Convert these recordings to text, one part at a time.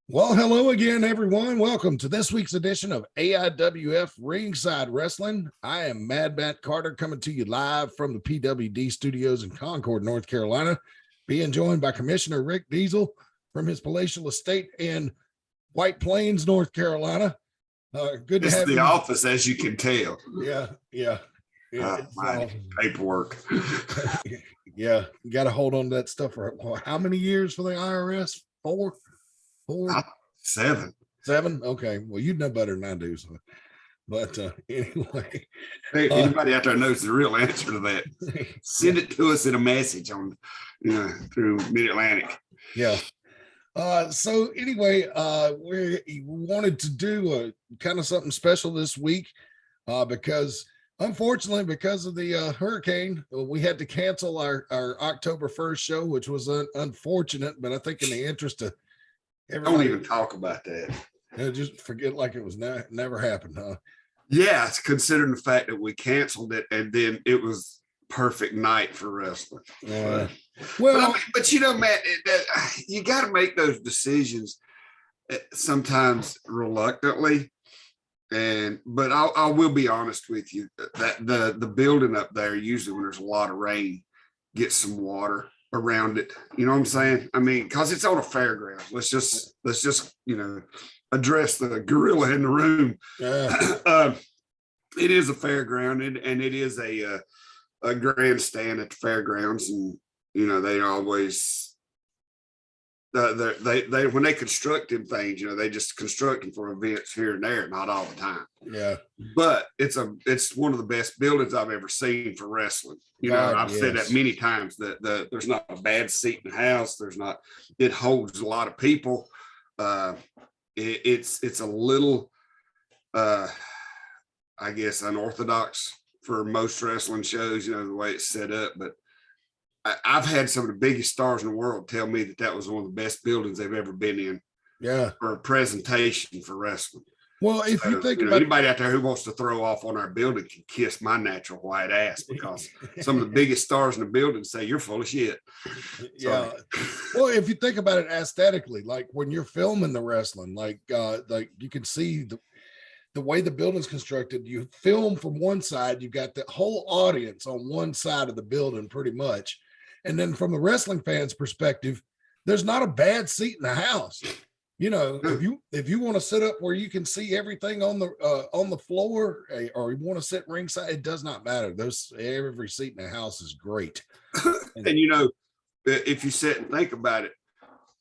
Well, hello again, everyone. Welcome to this week's edition of AIWF Ringside Wrestling. I am Mad Matt Carter coming to you live from the PWD studios in Concord, North Carolina, being joined by Commissioner Rick Diesel from his palatial estate in White Plains, North Carolina. Good to have the you. office, as you can tell. Yeah. My paperwork. Yeah, you got to hold on to that stuff for how many years for the IRS? Four? 7. Okay, well, you'd know better than I do. So. But anyway, hey, anybody out there knows the real answer to that, send it to us in a message on through Mid-Atlantic. Yeah. So anyway, we wanted to do a kind of something special this week because unfortunately, because of the hurricane, we had to cancel our October 1st show, which was unfortunate, but I think in the interest of everybody, don't even talk about that. Just forget like it was never happened, huh? Yeah, it's considering the fact that we canceled it and then it was perfect night for wrestling. But you know, Matt, you got to make those decisions sometimes reluctantly. But I will be honest with you that the building up there, usually when there's a lot of rain, gets some water around it. You know what I'm saying? I mean, because it's on a fairground. Let's just address the gorilla in the room. It is a fairground, and it is a grandstand at the fairgrounds, and they always they when they construct them things, they just construct them for events here and there, not all the time. Yeah, but it's one of the best buildings I've ever seen for wrestling. I've said that many times that there's not a bad seat in the house. It holds a lot of people. It's a little I guess unorthodox for most wrestling shows, the way it's set up, but I've had some of the biggest stars in the world tell me that was one of the best buildings they've ever been in. Yeah, for a presentation for wrestling. Well, if you think about anybody out there who wants to throw off on our building can kiss my natural white ass, because some of the biggest stars in the building say you're full of shit. Yeah. Well, if you think about it aesthetically, like when you're filming the wrestling, like you can see the way the building's constructed. You film from one side, you've got the whole audience on one side of the building pretty much. And then from the wrestling fans' perspective, there's not a bad seat in the house. If you want to sit up where you can see everything on the floor, or you want to sit ringside, it does not matter. Every seat in the house is great. And if you sit and think about it,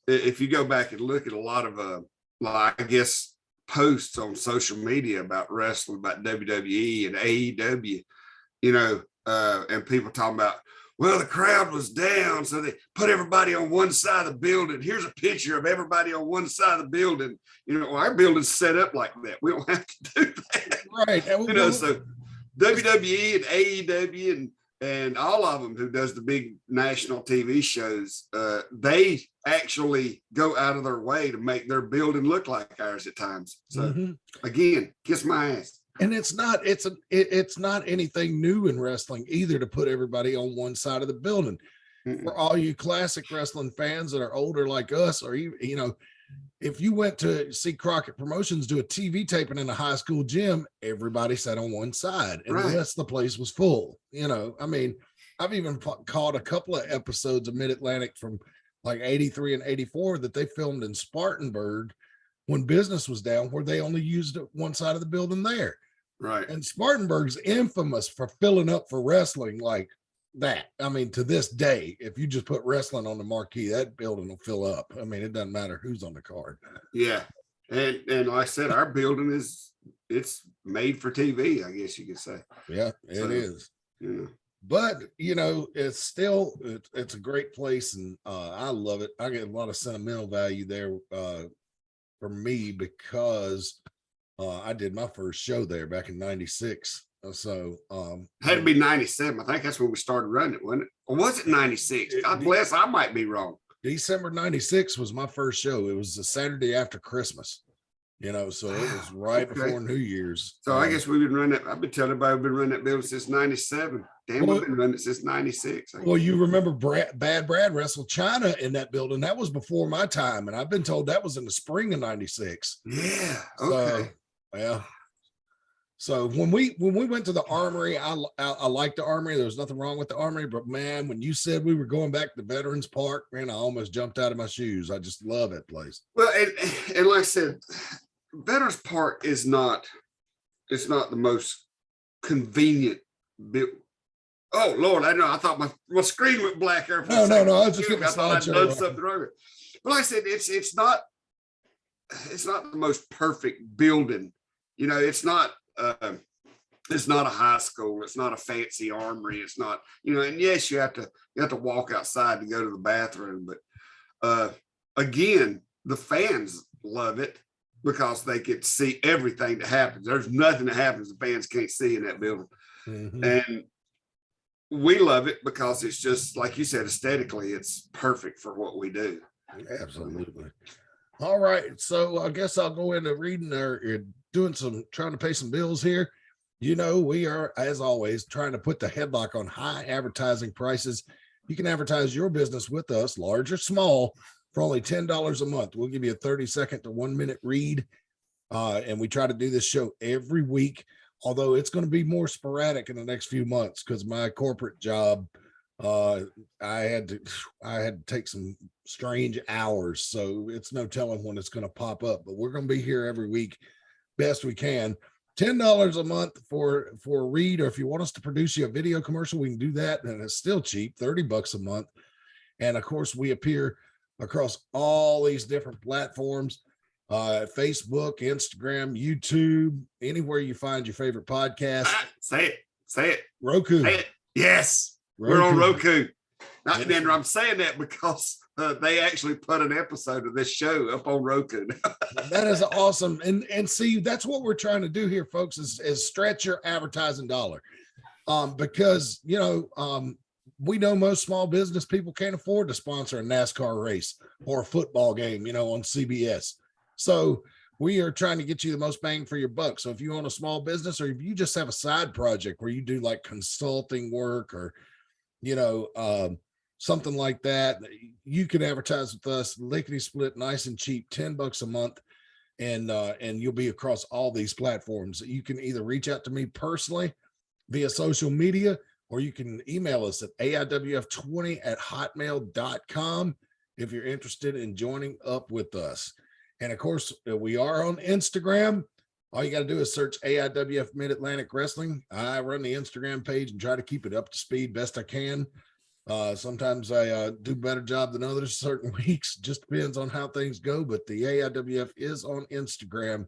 if you go back and look at a lot of I guess posts on social media about wrestling, about WWE and AEW, and people talking about, well, the crowd was down, so they put everybody on one side of the building. Here's a picture of everybody on one side of the building. Our building's set up like that. We don't have to do that. Right. So WWE and AEW and all of them who does the big national TV shows, they actually go out of their way to make their building look like ours at times. So again, kiss my ass. And it's not anything new in wrestling either to put everybody on one side of the building. For all you classic wrestling fans that are older like us, or if you went to see Crockett Promotions do a TV taping in a high school gym, everybody sat on one side unless the place was full. I mean, I've even caught a couple of episodes of Mid-Atlantic from like 83 and 84 that they filmed in Spartanburg when business was down, where they only used one side of the building there. Right. And Spartanburg's infamous for filling up for wrestling like that. I mean, to this day, if you just put wrestling on the marquee, that building will fill up. I mean, it doesn't matter who's on the card. Yeah. And like I said, our building it's made for TV, I guess you could say. Yeah, it is. Yeah. But it's still it's a great place, and I love it. I get a lot of sentimental value there for me, because I did my first show there back in '96. So had to be 97. I think that's when we started running it, wasn't it? Or was it 96? God bless, I might be wrong. December 96 was my first show. It was the Saturday after Christmas. So it was right before New Year's. So I guess we've been running that. I've been telling everybody we've been running that building since '97. Damn, we've been running it since 96. Well, you remember Bad Brad wrestled China in that building. That was before my time. And I've been told that was in the spring of 96. Yeah. Okay. So, yeah. So when we went to the Armory, I liked the Armory. There was nothing wrong with the Armory, but man, when you said we were going back to Veterans Park, man, I almost jumped out of my shoes. I just love that place. Well, and like I said, Veterans Park is not, it's not the most convenient build. Oh Lord, I know. I thought my screen went black there. No. I was just I thought I'd done something wrong. But like I said, it's not the most perfect building. You know, it's not a high school. It's not a fancy armory. It's not, you know, and yes, you have to walk outside to go to the bathroom. But again, the fans love it because they get to see everything that happens. There's nothing that happens the fans can't see in that building. Mm-hmm. And we love it because it's just, like you said, aesthetically, it's perfect for what we do. Absolutely. All right. So I guess I'll go into reading or trying to pay some bills here. You know, we are, as always, trying to put the headlock on high advertising prices. You can advertise your business with us, large or small, for only $10 a month. We'll give you a 30-second to 1-minute read. And we try to do this show every week, although it's going to be more sporadic in the next few months because my corporate job, I had to take some strange hours. So it's no telling when it's going to pop up, but we're going to be here every week best we can. $10 a month for a read, or if you want us to produce you a video commercial, we can do that, and it's still cheap, $30 a month. And of course, we appear across all these different platforms, Facebook, Instagram, YouTube, anywhere you find your favorite podcast. Say it. Roku. Say it. Yes, Roku. We're on Roku. And I'm saying that because they actually put an episode of this show up on Roku. That is awesome. And see, that's what we're trying to do here, folks, is stretch your advertising dollar. Because, you know, we know most small business people can't afford to sponsor a NASCAR race or a football game, you know, on CBS. So we are trying to get you the most bang for your buck. So if you own a small business, or if you just have a side project where you do like consulting work or, you know, something like that, you can advertise with us, lickety split, nice and cheap, $10 a month. And you'll be across all these platforms. You can either reach out to me personally via social media, or you can email us at AIWF20@hotmail.com if you're interested in joining up with us. And of course, we are on Instagram. All you got to do is search AIWF Mid-Atlantic Wrestling. I run the Instagram page and try to keep it up to speed best I can. Sometimes I do a better job than others certain weeks. Just depends on how things go. But the AIWF is on Instagram,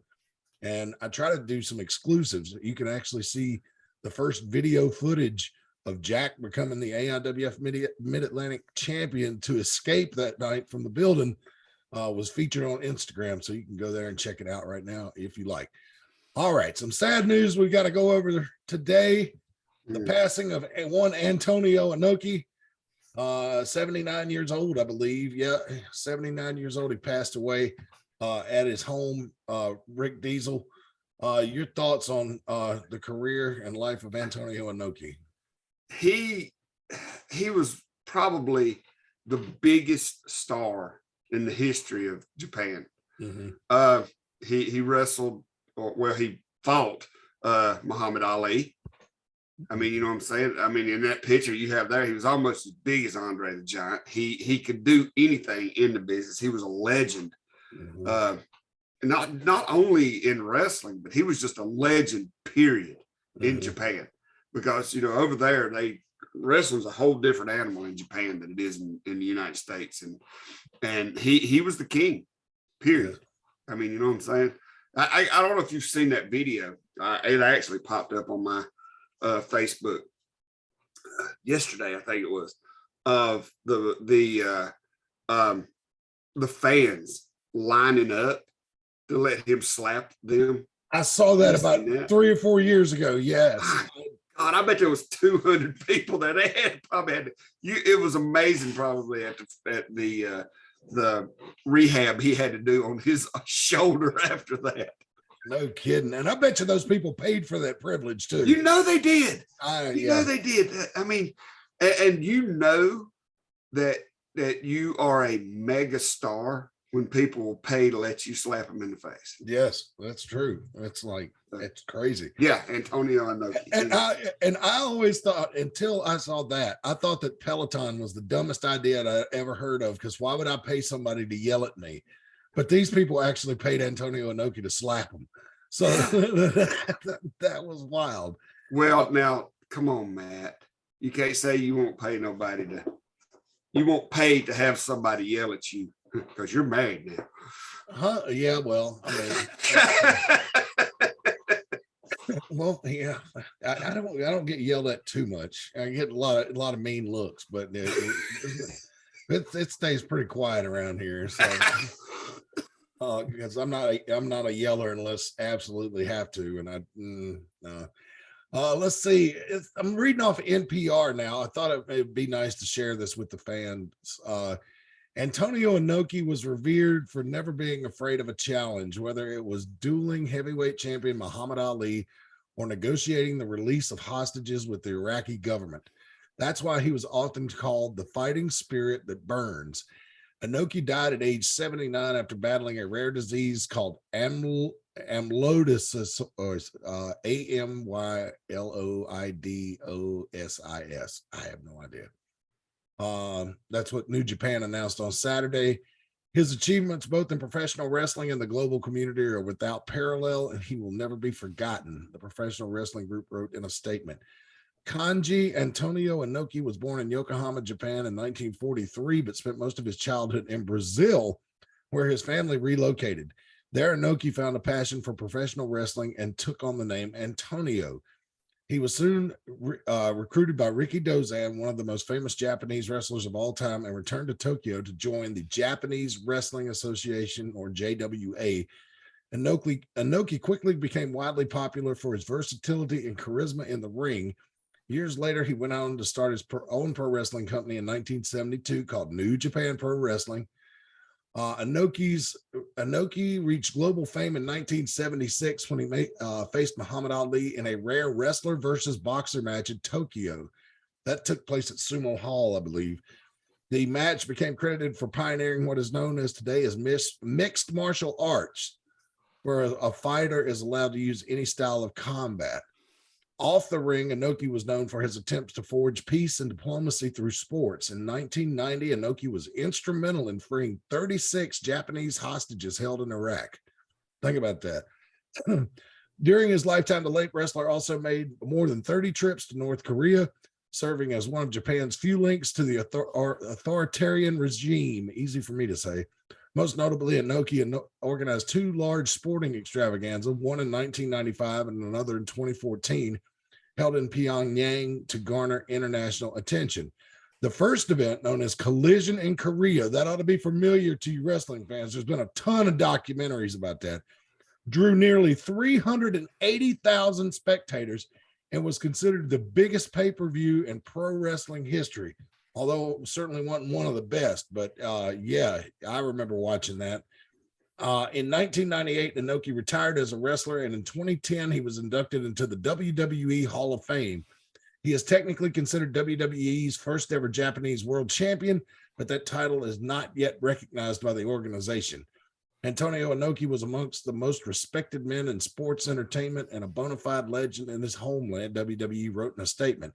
and I try to do some exclusives. You can actually see the first video footage of Jack becoming the AIWF Mid-Atlantic champion to escape that night from the building. Was featured on Instagram, so you can go there and check it out right now if you like. All right, some sad news we got to go over today. The passing of one Antonio Inoki, 79 years old, I believe. Yeah, 79 years old. He passed away at his home. Rick Diesel, your thoughts on the career and life of Antonio Inoki? He was probably the biggest star in the history of Japan. Mm-hmm. He wrestled, he fought Muhammad Ali. I mean, you know what I'm saying? I mean, in that picture you have there, he was almost as big as Andre the Giant. He could do anything in the business. He was a legend. Mm-hmm. Not only in wrestling, but he was just a legend, period, in Japan. Because, you know, over there, wrestling's a whole different animal in Japan than it is in the United States. And he was the king, period. I mean, you know what I'm saying? I don't know if you've seen that video. It actually popped up on my Facebook yesterday, I think it was, of the fans lining up to let him slap them. I saw that about 3 or 4 years ago. Yes. God, I bet there was 200 people that it was amazing. Probably at the rehab he had to do on his shoulder after that. No kidding. And I bet you those people paid for that privilege too. You know they did. You know they did. I mean, and you know that you are a mega star when people will pay to let you slap them in the face. Yes, that's true. That's like, it's crazy. Yeah, Antonio Inoki. And I always thought, until I saw that, I thought that Peloton was the dumbest idea I ever heard of, because why would I pay somebody to yell at me? But these people actually paid Antonio Inoki to slap him. So that was wild. Well, now, come on, Matt. You can't say you won't pay you won't pay to have somebody yell at you, because you're married now. Huh? Yeah, well, I mean, well, yeah, I don't get yelled at too much. I get a lot of mean looks, but it stays pretty quiet around here. So because I'm not a yeller unless absolutely have to. And let's see. I'm reading off NPR now. I thought it would be nice to share this with the fans. Antonio Inoki was revered for never being afraid of a challenge, whether it was dueling heavyweight champion Muhammad Ali or negotiating the release of hostages with the Iraqi government. That's why he was often called the fighting spirit that burns. Inoki died at age 79 after battling a rare disease called amyloidosis, or AMYLOIDOSIS. I have no idea. That's what New Japan announced on Saturday. His achievements, both in professional wrestling and the global community, are without parallel, and he will never be forgotten, the professional wrestling group wrote in a statement. Kanji Antonio Inoki was born in Yokohama, Japan in 1943, but spent most of his childhood in Brazil, where his family relocated. There, Inoki found a passion for professional wrestling and took on the name Antonio. He was soon recruited by Riki Dozan, one of the most famous Japanese wrestlers of all time, and returned to Tokyo to join the Japanese Wrestling Association, or JWA. Inoki quickly became widely popular for his versatility and charisma in the ring. Years later, he went on to start his own pro wrestling company in 1972 called New Japan Pro Wrestling. Inoki reached global fame in 1976 when he faced Muhammad Ali in a rare wrestler versus boxer match in Tokyo. That took place at Sumo Hall, I believe. The match became credited for pioneering what is known as today as mixed martial arts, where a fighter is allowed to use any style of combat. Off the ring, Inoki was known for his attempts to forge peace and diplomacy through sports. In 1990, Inoki was instrumental in freeing 36 Japanese hostages held in Iraq. Think about that. During his lifetime, the late wrestler also made more than 30 trips to North Korea, serving as one of Japan's few links to the authoritarian regime. Easy for me to say. Most notably, Inoki organized two large sporting extravaganzas, one in 1995 and another in 2014, held in Pyongyang to garner international attention. The first event, known as Collision in Korea, that ought to be familiar to you wrestling fans. There's been a ton of documentaries about that. Drew nearly 380,000 spectators and was considered the biggest pay-per-view in pro wrestling history. Although it certainly wasn't one of the best, but yeah, I remember watching that. In 1998, Inoki retired as a wrestler, and in 2010, he was inducted into the WWE Hall of Fame. He is technically considered WWE's first ever Japanese world champion, but that title is not yet recognized by the organization. Antonio Inoki was amongst the most respected men in sports entertainment and a bona fide legend in his homeland, WWE wrote in a statement.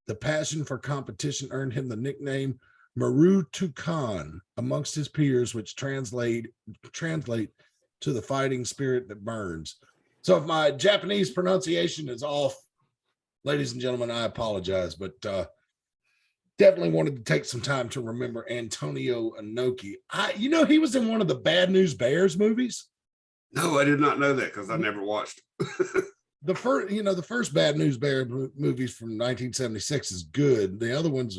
The passion for competition earned him the nickname Maru Tukan amongst his peers, which translate to the fighting spirit that burns. So if my Japanese pronunciation is off, ladies and gentlemen, I apologize, but definitely wanted to take some time to remember Antonio Inoki. He was in one of the Bad News Bears movies. No, I did not know that because I never watched. The first Bad News Bear movies from 1976 is good. The other ones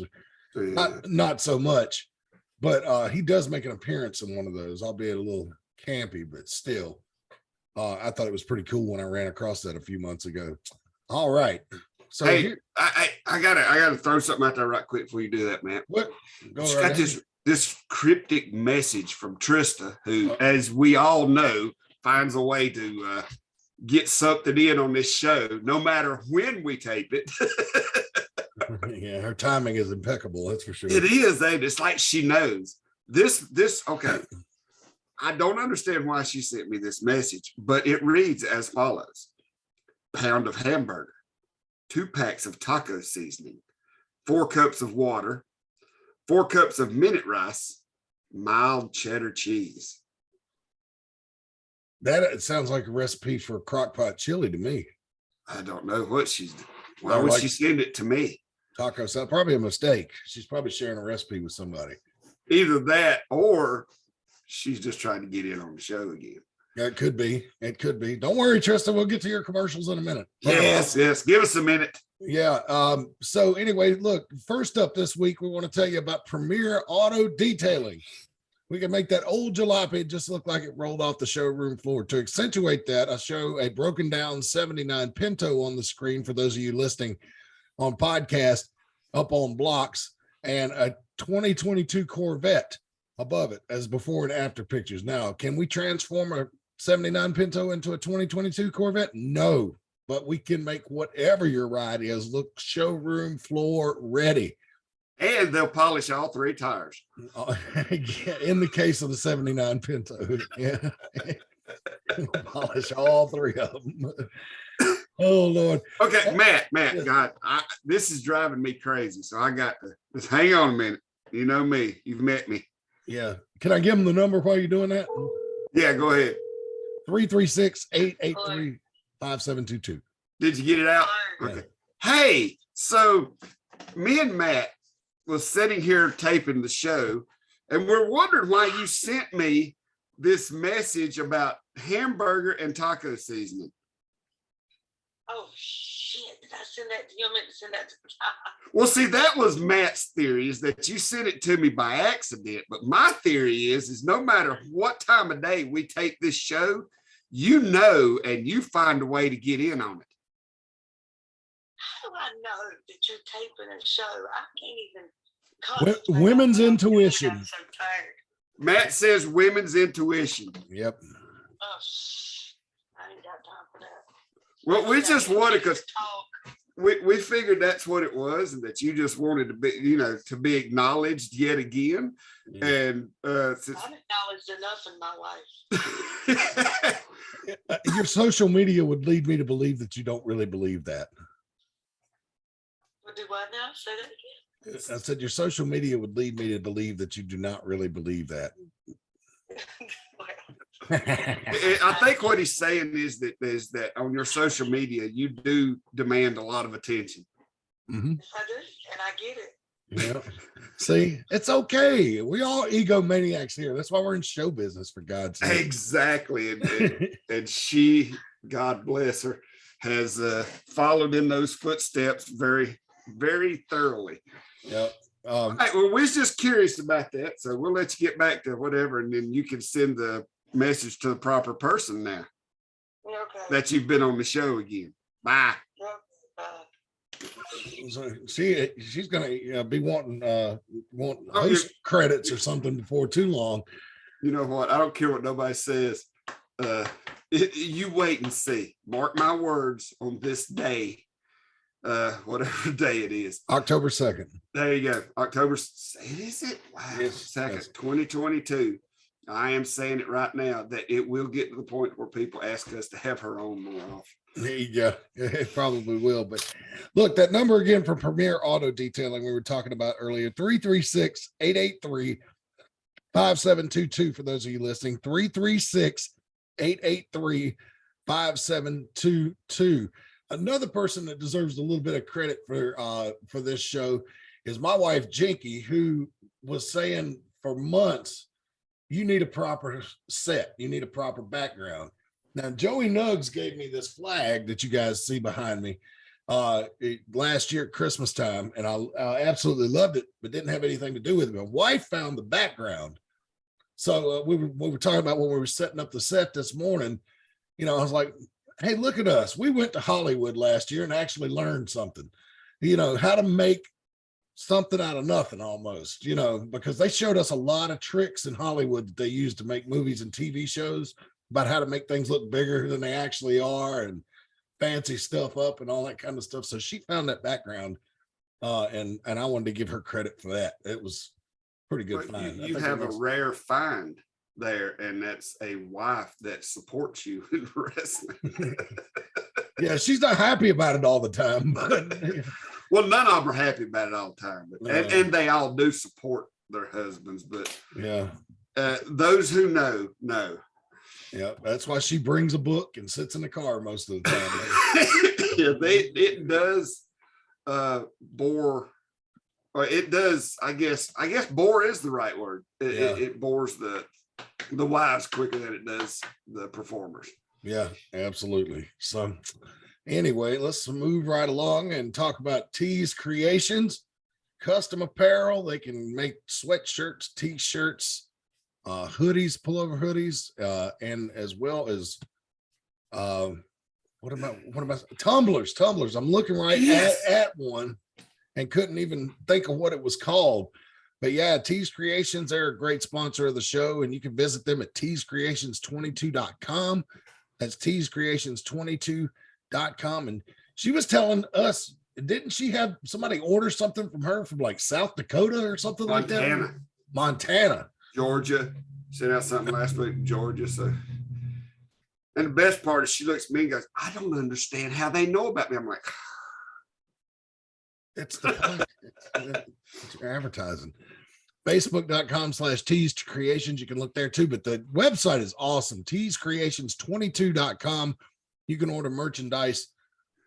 are not so much, but he does make an appearance in one of those, albeit a little campy, but still. I thought it was pretty cool when I ran across that a few months ago. All right. So hey, I gotta throw something out there right quick before you do that, Matt. What? Just got this cryptic message from Trista, who, as we all know, finds a way to get something in on this show, no matter when we tape it. Yeah, her timing is impeccable. That's for sure. It is, and it's like she knows this. Okay. I don't understand why she sent me this message, but it reads as follows: pound of hamburger, 2 packs of taco seasoning, 4 cups of water, 4 cups of minute rice, mild cheddar cheese. That it sounds like a recipe for a crock pot chili to me. I don't know what she's doing. Why would she send it to me? Taco salad, probably a mistake. She's probably sharing a recipe with somebody. Either that or she's just trying to get in on the show again. It could be. It could be. Don't worry, Tristan. We'll get to your commercials in a minute. Yes. Give us a minute. Yeah. So anyway, look, first up this week, we want to tell you about Premier Auto Detailing. We can make that old jalopy just look like it rolled off the showroom floor. To accentuate that, I show a broken down 79 Pinto on the screen for those of you listening on podcast up on blocks, and a 2022 Corvette above it as before and after pictures. Now, can we transform a 79 Pinto into a 2022 Corvette? No, but we can make whatever your ride is look showroom floor ready. And they'll polish all 3 tires. In the case of the 79 Pinto, yeah. Polish all 3 of them. Oh, Lord. Okay, Matt, yeah. God, this is driving me crazy. So I got to just hang on a minute. You know me. You've met me. Yeah. Can I give them the number while you're doing that? Yeah, go ahead. 336-883-5722. Did you get it out? Okay. Yeah. Hey, so me and Matt was sitting here taping the show, and we're wondering why you sent me this message about hamburger and taco seasoning. Oh shit! Did I send that to you? I meant to send that to Well, see, that was Matt's theory, is that you sent it to me by accident. But my theory is no matter what time of day we tape this show, you know, and you find a way to get in on it. How do I know that you're taping a show? I can't even. Women's intuition. I'm so tired. Matt says women's intuition. Yep. Oh, I ain't got time for that. Well, we just wanted, because we figured that's what it was, and that you just wanted to be, you know, to be acknowledged yet again. Yeah. And I've acknowledged enough in my life. Your social media would lead me to believe that you don't really believe that. What do what now? Say that again. I said your social media would lead me to believe that you do not really believe that. I think what he's saying is that on your social media, you do demand a lot of attention. Mm-hmm. I do, and I get it. Yeah. See, it's okay. We all egomaniacs here. That's why we're in show business, for God's sake. Exactly. And she, God bless her, has followed in those footsteps very, very thoroughly. Yep. All right, well, we're just curious about that, so we'll let you get back to whatever, and then you can send the message to the proper person now. Okay. That you've been on the show again. Bye. So she's gonna be wanting host credits or something before too long. You know what? I don't care what nobody says. You wait and see. Mark my words on this day. Whatever day it is, October 2nd. There you go. October. Is it? Wow. Yes, 2nd, yes. 2022. I am saying it right now that it will get to the point where people ask us to have her on more often. There you go. It probably will. But look, that number again for Premier Auto Detailing we were talking about earlier, 336-883-5722 for those of you listening, 336-883-5722. Another person that deserves a little bit of credit for this show is my wife, Jinky, who was saying for months, you need a proper set. You need a proper background. Now, Joey Nuggs gave me this flag that you guys see behind me last year at Christmas time, and I absolutely loved it, but didn't have anything to do with it. My wife found the background. So we were talking about when we were setting up the set this morning, you know, I was like, hey, look at us. We went to Hollywood last year and actually learned something, you know, how to make something out of nothing almost, you know, because they showed us a lot of tricks in Hollywood that they use to make movies and TV shows. about how to make things look bigger than they actually are and fancy stuff up and all that kind of stuff. So she found that background, and I wanted to give her credit for that. It was pretty good find. You have a rare find there, and that's a wife that supports you in wrestling. Yeah, she's not happy about it all the time, but well, none of them are happy about it all the time, but, and they all do support their husbands, but yeah, those who know. Yeah, that's why she brings a book and sits in the car most of the time. Yeah, it does bore, or it does. I guess bore is the right word. It bores the wives quicker than it does the performers. Yeah, absolutely. So anyway, let's move right along and talk about Tees Creations, custom apparel. They can make sweatshirts, t-shirts, hoodies, pullover hoodies, and as well as what about tumblers? I'm looking right at one and couldn't even think of what it was called. But yeah, Tees Creations, they're a great sponsor of the show, and you can visit them at teescreations22.com. That's teescreations22.com. And she was telling us, didn't she have somebody order something from her from like South Dakota or something like that? Montana. Georgia. Sent out something last week in Georgia. So, and the best part is she looks at me and goes, I don't understand how they know about me. I'm like, it's the it's advertising. Facebook.com/Tees Creations. You can look there too, but the website is awesome. teescreations22.com. You can order merchandise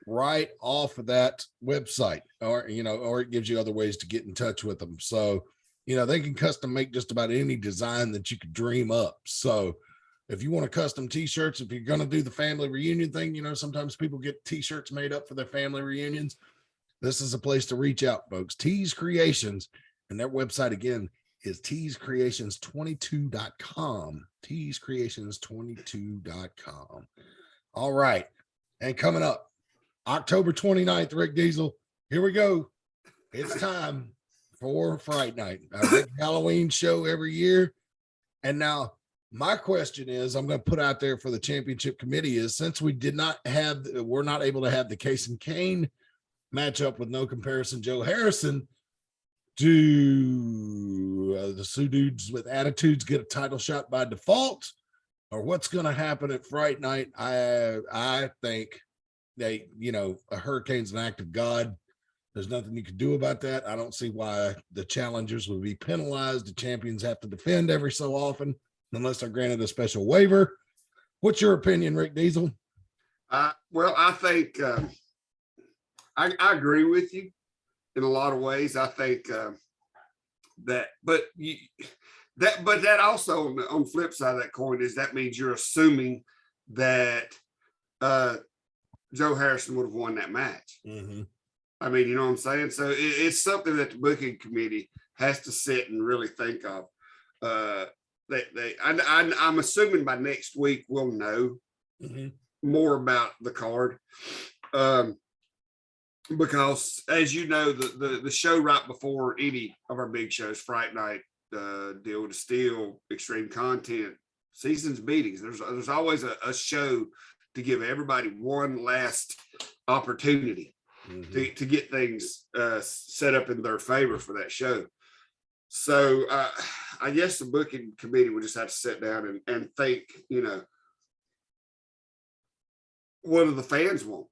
right off of that website, or it gives you other ways to get in touch with them. So, they can custom make just about any design that you could dream up. So if you want a custom t-shirts, if you're going to do the family reunion thing, sometimes people get t-shirts made up for their family reunions. This is a place to reach out, folks. Tees Creations, and their website again is teescreations22.com. teescreations22.com. All right. And coming up October 29th, Rick Diesel, here we go. It's time for Fright Night, our big Halloween show every year. And now my question is, I'm going to put out there for the championship committee is, since we're not able to have the Case and Kane matchup with No Comparison Joe Harrison, do the Sioux Dudes with Attitudes get a title shot by default, or what's going to happen at Fright Night? I think a hurricane's an act of God. There's nothing you can do about that. I don't see why the challengers would be penalized. The champions have to defend every so often, unless they're granted a special waiver. What's your opinion, Rick Diesel? Well, I think I agree with you in a lot of ways. I think that also on the flip side of that coin is that means you're assuming that Joe Harrison would have won that match. Mm-hmm. I mean, you know what I'm saying? So it's something that the booking committee has to sit and really think of. I'm assuming by next week we'll know more about the card, because as you know, the show right before any of our big shows, Fright Night, Deal to Steal, Extreme Content, Seasons Meetings, there's always a show to give everybody one last opportunity to get things set up in their favor for that show. So I guess the booking committee would just have to sit down and think, what do the fans want?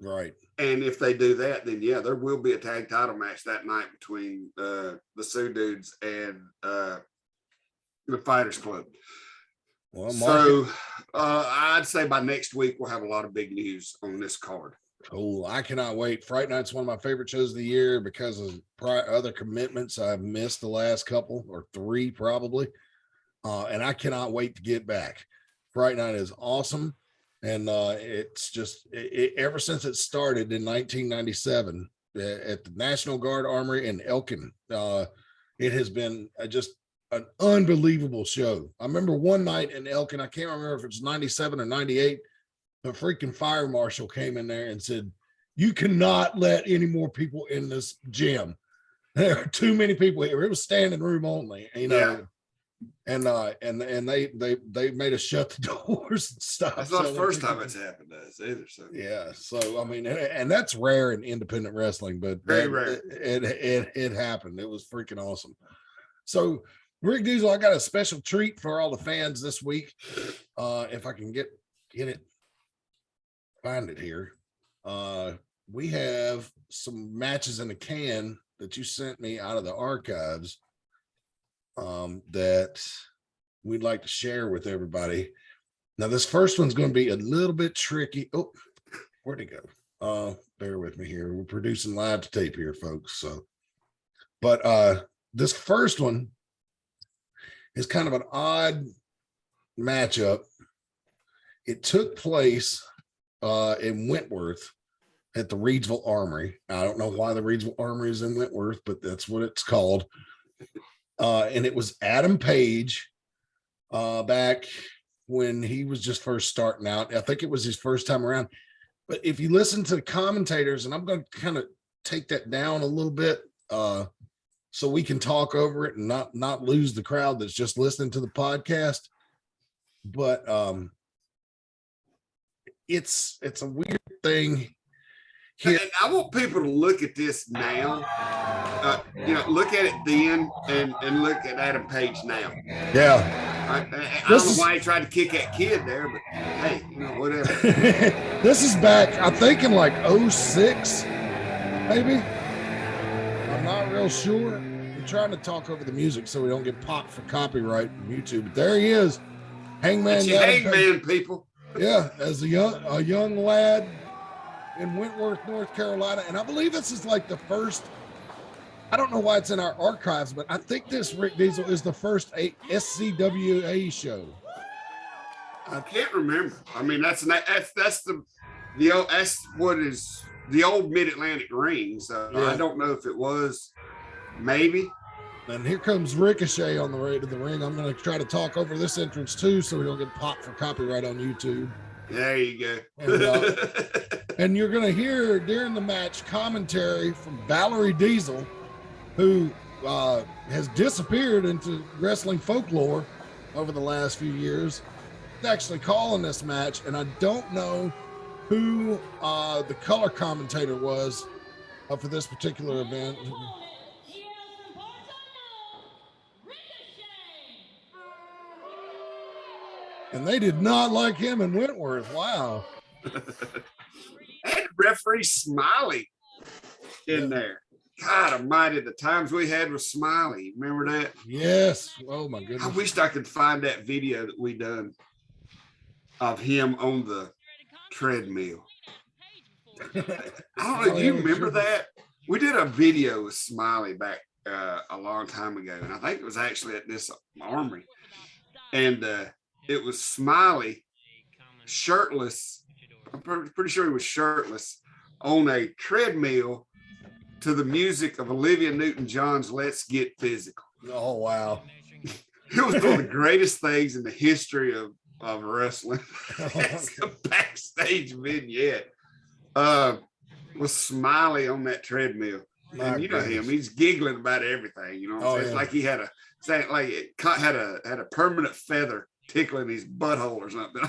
Right. And if they do that, then yeah, there will be a tag title match that night between the Sioux Dudes and the Fighters Club. Well, so I'd say by next week we'll have a lot of big news on this card. Oh, I cannot wait. Fright Night's one of my favorite shows of the year because of other commitments I've missed the last couple or three probably. And I cannot wait to get back. Fright Night is awesome. And it's just ever since it started in 1997 at the National Guard Armory in Elkin, it has been just an unbelievable show. I remember one night in Elkin, I can't remember if it's 97 or 98, the freaking fire marshal came in there and said, "You cannot let any more people in this gym. There are too many people here." It was standing room only, And they made us shut the doors and stuff. That's not the first time it's happened to us either. So yeah. So I mean, and that's rare in independent wrestling, but very rare. It happened. It was freaking awesome. So Rick Diesel, I got a special treat for all the fans this week. If I can get it, find it here. We have some matches in the can that you sent me out of the archives that we'd like to share with everybody. Now, this first one's going to be a little bit tricky. Oh, where'd it go? Bear with me here. We're producing live to tape here, folks. So, but this first one is kind of an odd matchup. It took place in Wentworth at the Reidsville Armory. I don't know why the Reidsville Armory is in Wentworth, but that's what it's called. And it was Adam Page back when he was just first starting out. I think it was his first time around. But if you listen to the commentators, and I'm going to kind of take that down a little bit so we can talk over it and not lose the crowd that's just listening to the podcast. But it's a weird thing. And I want people to look at this now. Look at it then and look at Adam Page now. Yeah. I don't know why he tried to kick that kid there, but hey, whatever. This is back, I think, in like 06, maybe. I'm not real sure. I'm trying to talk over the music so we don't get popped for copyright from YouTube. But there he is, Hangman. Hangman, people. Yeah, as a young lad in Wentworth, North Carolina. And I believe this is like the first, I don't know why it's in our archives, but I think this Rick Diesel is the first SCWA show. I can't remember. I mean, that's what is the old Mid-Atlantic ring. So yeah. I don't know if it was, maybe. And here comes Ricochet on the way to the ring. I'm going to try to talk over this entrance too, so we don't get popped for copyright on YouTube. There you go. And you're going to hear during the match commentary from Valerie Diesel, who has disappeared into wrestling folklore over the last few years. Actually calling this match, and I don't know who the color commentator was for this particular event. And they did not like him in Wentworth. Wow. And referee Smiley in there. God almighty, the times we had with Smiley. Remember that? Yes. Oh, my goodness. I wished I could find that video that we done of him on the treadmill. I don't know. Do you remember that? We did a video with Smiley back a long time ago. And I think it was actually at this armory. And it was Smiley shirtless. I'm pretty sure he was shirtless on a treadmill to the music of Olivia Newton-John's Let's Get Physical. Oh, wow. It was one of the greatest things in the history of wrestling. That's a backstage vignette. Was Smiley on that treadmill. And you know him, he's giggling about everything, It's like he had a permanent feather tickling his butthole or something.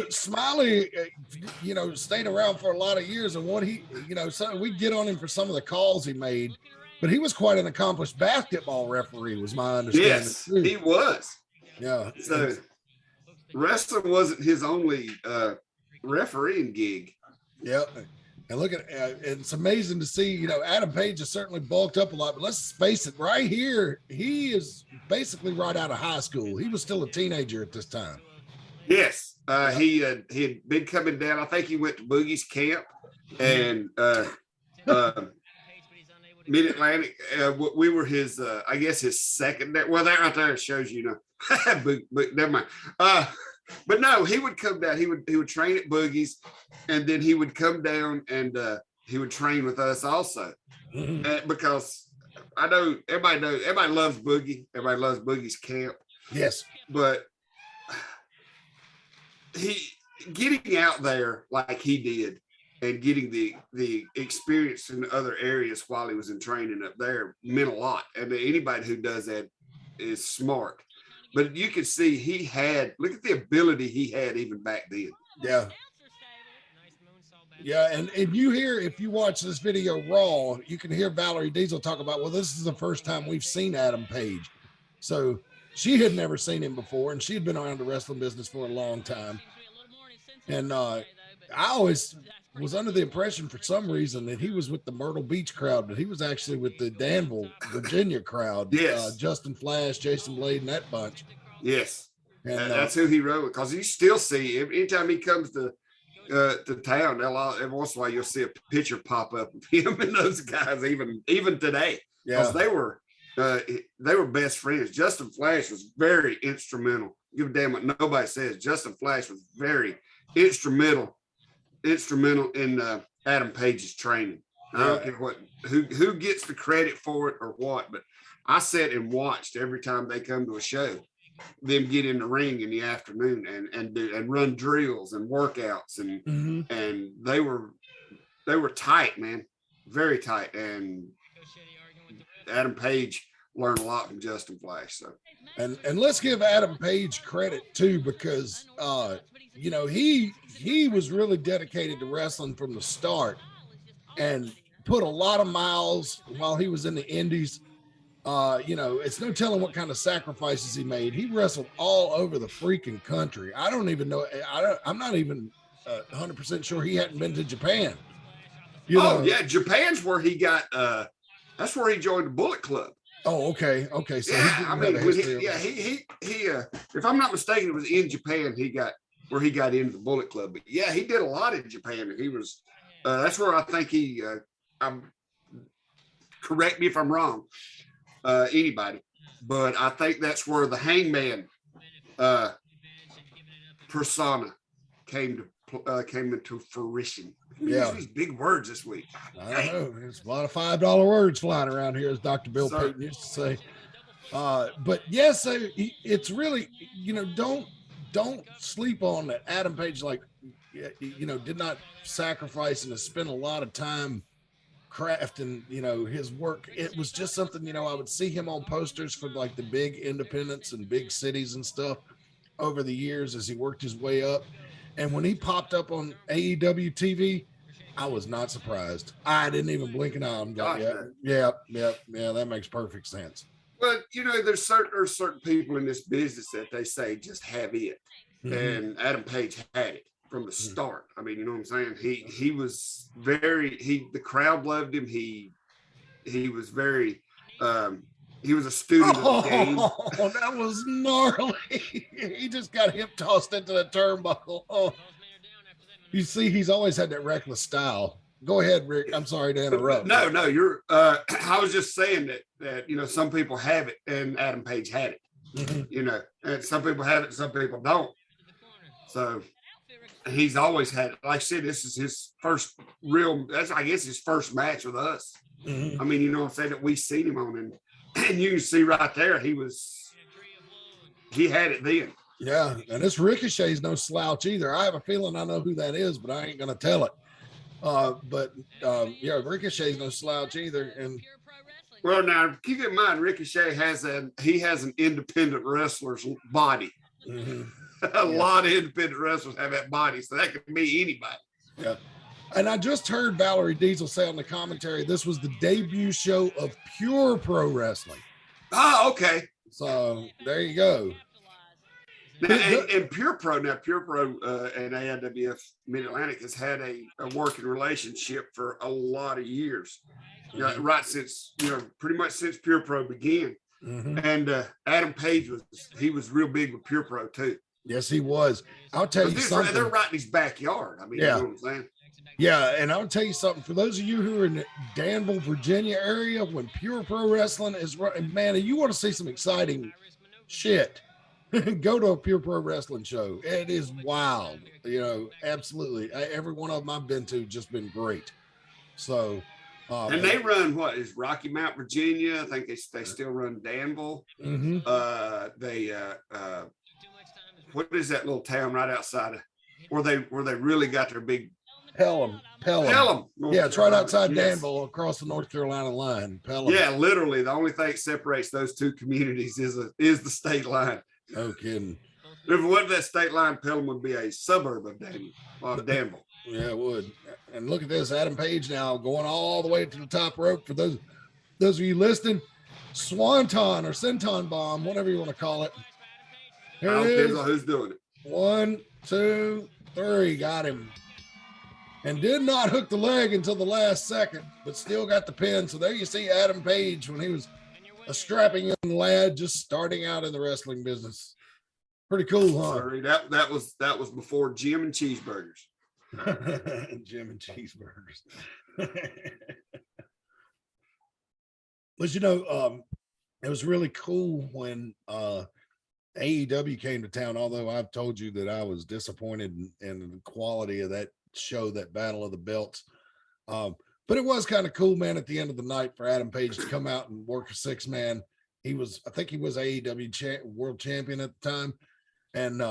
Smiley, stayed around for a lot of years, and what he, we get on him for some of the calls he made, but he was quite an accomplished basketball referee, was my understanding. Yes, he was. Yeah. So wrestling wasn't his only refereeing gig. Yep. And look at it's amazing to see, Adam Page has certainly bulked up a lot, but let's face it, right here, he is basically right out of high school. He was still a teenager at this time. Yes. He had been coming down. I think he went to Boogie's camp and Mid-Atlantic. We were his, I guess his second. Well, that right there shows but never mind. But no, he would come down. He would train at Boogie's, and then he would come down and he would train with us also. Because I know everybody loves Boogie. Everybody loves Boogie's camp. Yes, but getting out there like he did and getting the experience in other areas while he was in training up there meant a lot. And anybody who does that is smart. But you can see look at the ability he had even back then. Yeah. Yeah, and you hear, if you watch this video raw, you can hear Valerie Diesel talk about, well, this is the first time we've seen Adam Page. So she had never seen him before, and she had been around the wrestling business for a long time. And I always was under the impression for some reason that he was with the Myrtle Beach crowd, but he was actually with the Danville, Virginia crowd. Yes. Justin Flash, Jason Blade, and that bunch. Yes. And that's who he wrote with, because you still see anytime he comes to town, every once in a while you'll see a picture pop up of him and those guys, even today. Because they were best friends. Justin Flash was very instrumental. Give a damn what nobody says. Justin Flash was very instrumental in Adam Page's training. I don't care who gets the credit for it or what, but I sat and watched every time they come to a show, them get in the ring in the afternoon and run drills and workouts, and they were tight, man, very tight. And Adam Page learned a lot from Justin Flash. So, and let's give Adam Page credit too, because he was really dedicated to wrestling from the start and put a lot of miles while he was in the indies. It's no telling what kind of sacrifices he made. He wrestled all over the freaking country. I don't even know. I'm not even 100% sure he hadn't been to Japan. Yeah, Japan's where he got. That's where he joined the Bullet Club. Oh, okay. So yeah, he if I'm not mistaken, it was in Japan he got into the Bullet Club. But yeah, he did a lot in Japan. He was. That's where I think he. Correct me if I'm wrong. Anybody, but I think that's where the Hangman persona came into fruition. Yeah, these big words this week. I know there's a lot of $5 words flying around here, as Dr. Bill Payton used to say. But yes, it's really, don't sleep on that. Adam Page, did not sacrifice and has spent a lot of time crafting, his work. It was just something, I would see him on posters for like the big independents and big cities and stuff over the years as he worked his way up. And when he popped up on AEW TV, I was not surprised. I didn't even blink an eye. I'm like, yeah, that makes perfect sense. Well, there's certain people in this business that they say just have it. And Adam Page had it from the start. I mean, you know what I'm saying? He was the crowd loved him. He was very he was a student of the game. Oh, that was gnarly. He just got hip tossed into the turnbuckle. Oh, you see, he's always had that reckless style. Go ahead, Rick. I'm sorry to interrupt. No, you're I was just saying that some people have it, and Adam Page had it. And some people have it, some people don't. So he's always had it. Like I said, this is his first his first match with us. I mean, you know what I'm saying, that we've seen him on, and you can see right there, he had it then. Yeah, and this Ricochet's no slouch either. I have a feeling I know who that is, but I ain't gonna tell it. Ricochet's no slouch either. And well, now keep in mind, Ricochet has an independent wrestler's body. A lot of independent wrestlers have that body, so that could be anybody. Yeah. And I just heard Valerie Diesel say on the commentary, this was the debut show of Pure Pro Wrestling. Oh, okay. So there you go. And Pure Pro and AIWF Mid-Atlantic has had a working relationship for a lot of years. Right since, pretty much since Pure Pro began. And Adam Page was real big with Pure Pro too. Yes, he was. I'll tell you something. They're right in his backyard. I mean, you know what I'm saying? Yeah, and I'll tell you something. For those of you who are in the Danville, Virginia area, when Pure Pro Wrestling is running, man, and you want to see some exciting shit, go to a Pure Pro Wrestling show. It is wild. Absolutely. Every one of them I've been to just been great. So, and they run what is Rocky Mount, Virginia. I think they still run Danville. What is that little town right outside of where they really got their big Pelham. Yeah, it's right outside Danville, across the North Carolina line. Pelham. Yeah, literally, the only thing that separates those two communities is the state line. No kidding. If it wasn't that state line, Pelham would be a suburb of Danville. Yeah, it would. And look at this, Adam Page now going all the way to the top rope. For those of you listening, Swanton or Senton bomb, whatever you want to call it. Here it is. Depends on who's doing it. 1, 2, 3, got him. And did not hook the leg until the last second, but still got the pin. So there you see Adam Page when he was a strapping young lad just starting out in the wrestling business. Pretty cool, huh? Sorry, that was before Jim and cheeseburgers. Jim and cheeseburgers. But it was really cool when AEW came to town, although I've told you that I was disappointed in the quality of that show, that Battle of the Belts. But it was kind of cool, man, at the end of the night for Adam Page to come out and work a 6-man. I think he was AEW world champion at the time. And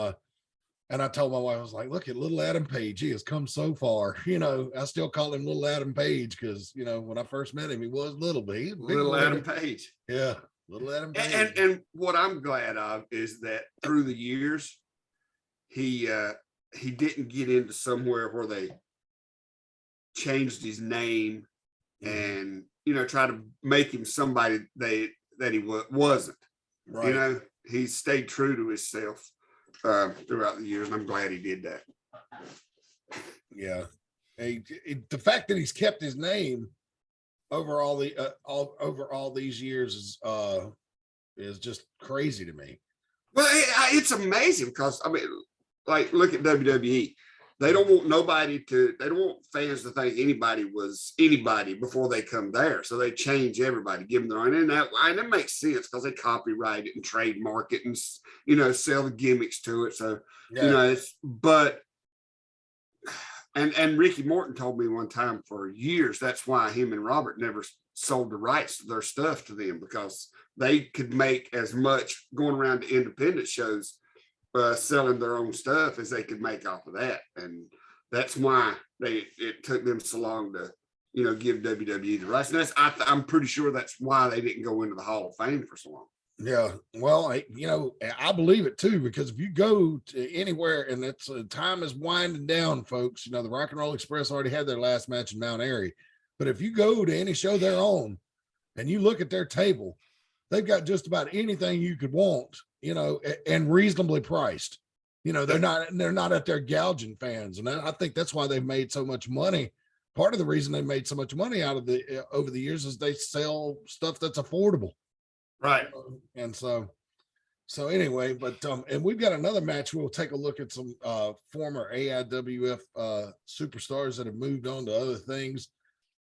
I told my wife, I was like, look at little Adam Page. He has come so far. I still call him little Adam Page because, when I first met him, he was little, but he's little Adam Page. Yeah. Little Adam Page. And what I'm glad of is that through the years, he didn't get into somewhere where they changed his name and try to make him somebody that he wasn't. Right. He stayed true to himself throughout the years, and I'm glad he did that. Yeah. The fact that he's kept his name over all these years is just crazy to me. Well, it's amazing because look at WWE. They don't want fans to think anybody was anybody before they come there. So they change everybody, give them their own. And that makes sense because they copyright it and trademark it and, sell the gimmicks to it. So, yeah. And Ricky Morton told me one time for years, that's why him and Robert never sold the rights to their stuff to them, because they could make as much going around to independent shows selling their own stuff as they could make off of that. And that's why it took them so long to, give WWE the rights. And I'm pretty sure that's why they didn't go into the Hall of Fame for so long. Yeah. Well, I believe it too, because if you go to anywhere and it's time is winding down, folks, the Rock and Roll Express already had their last match in Mount Airy, but if you go to any show they're on and you look at their table, they've got just about anything you could want, and reasonably priced. They're not out there gouging fans. And I think that's why they've made so much money. Part of the reason they made so much money out of over the years is they sell stuff that's affordable. Right. And so anyway, but and we've got another match. We'll take a look at some former AIWF superstars that have moved on to other things.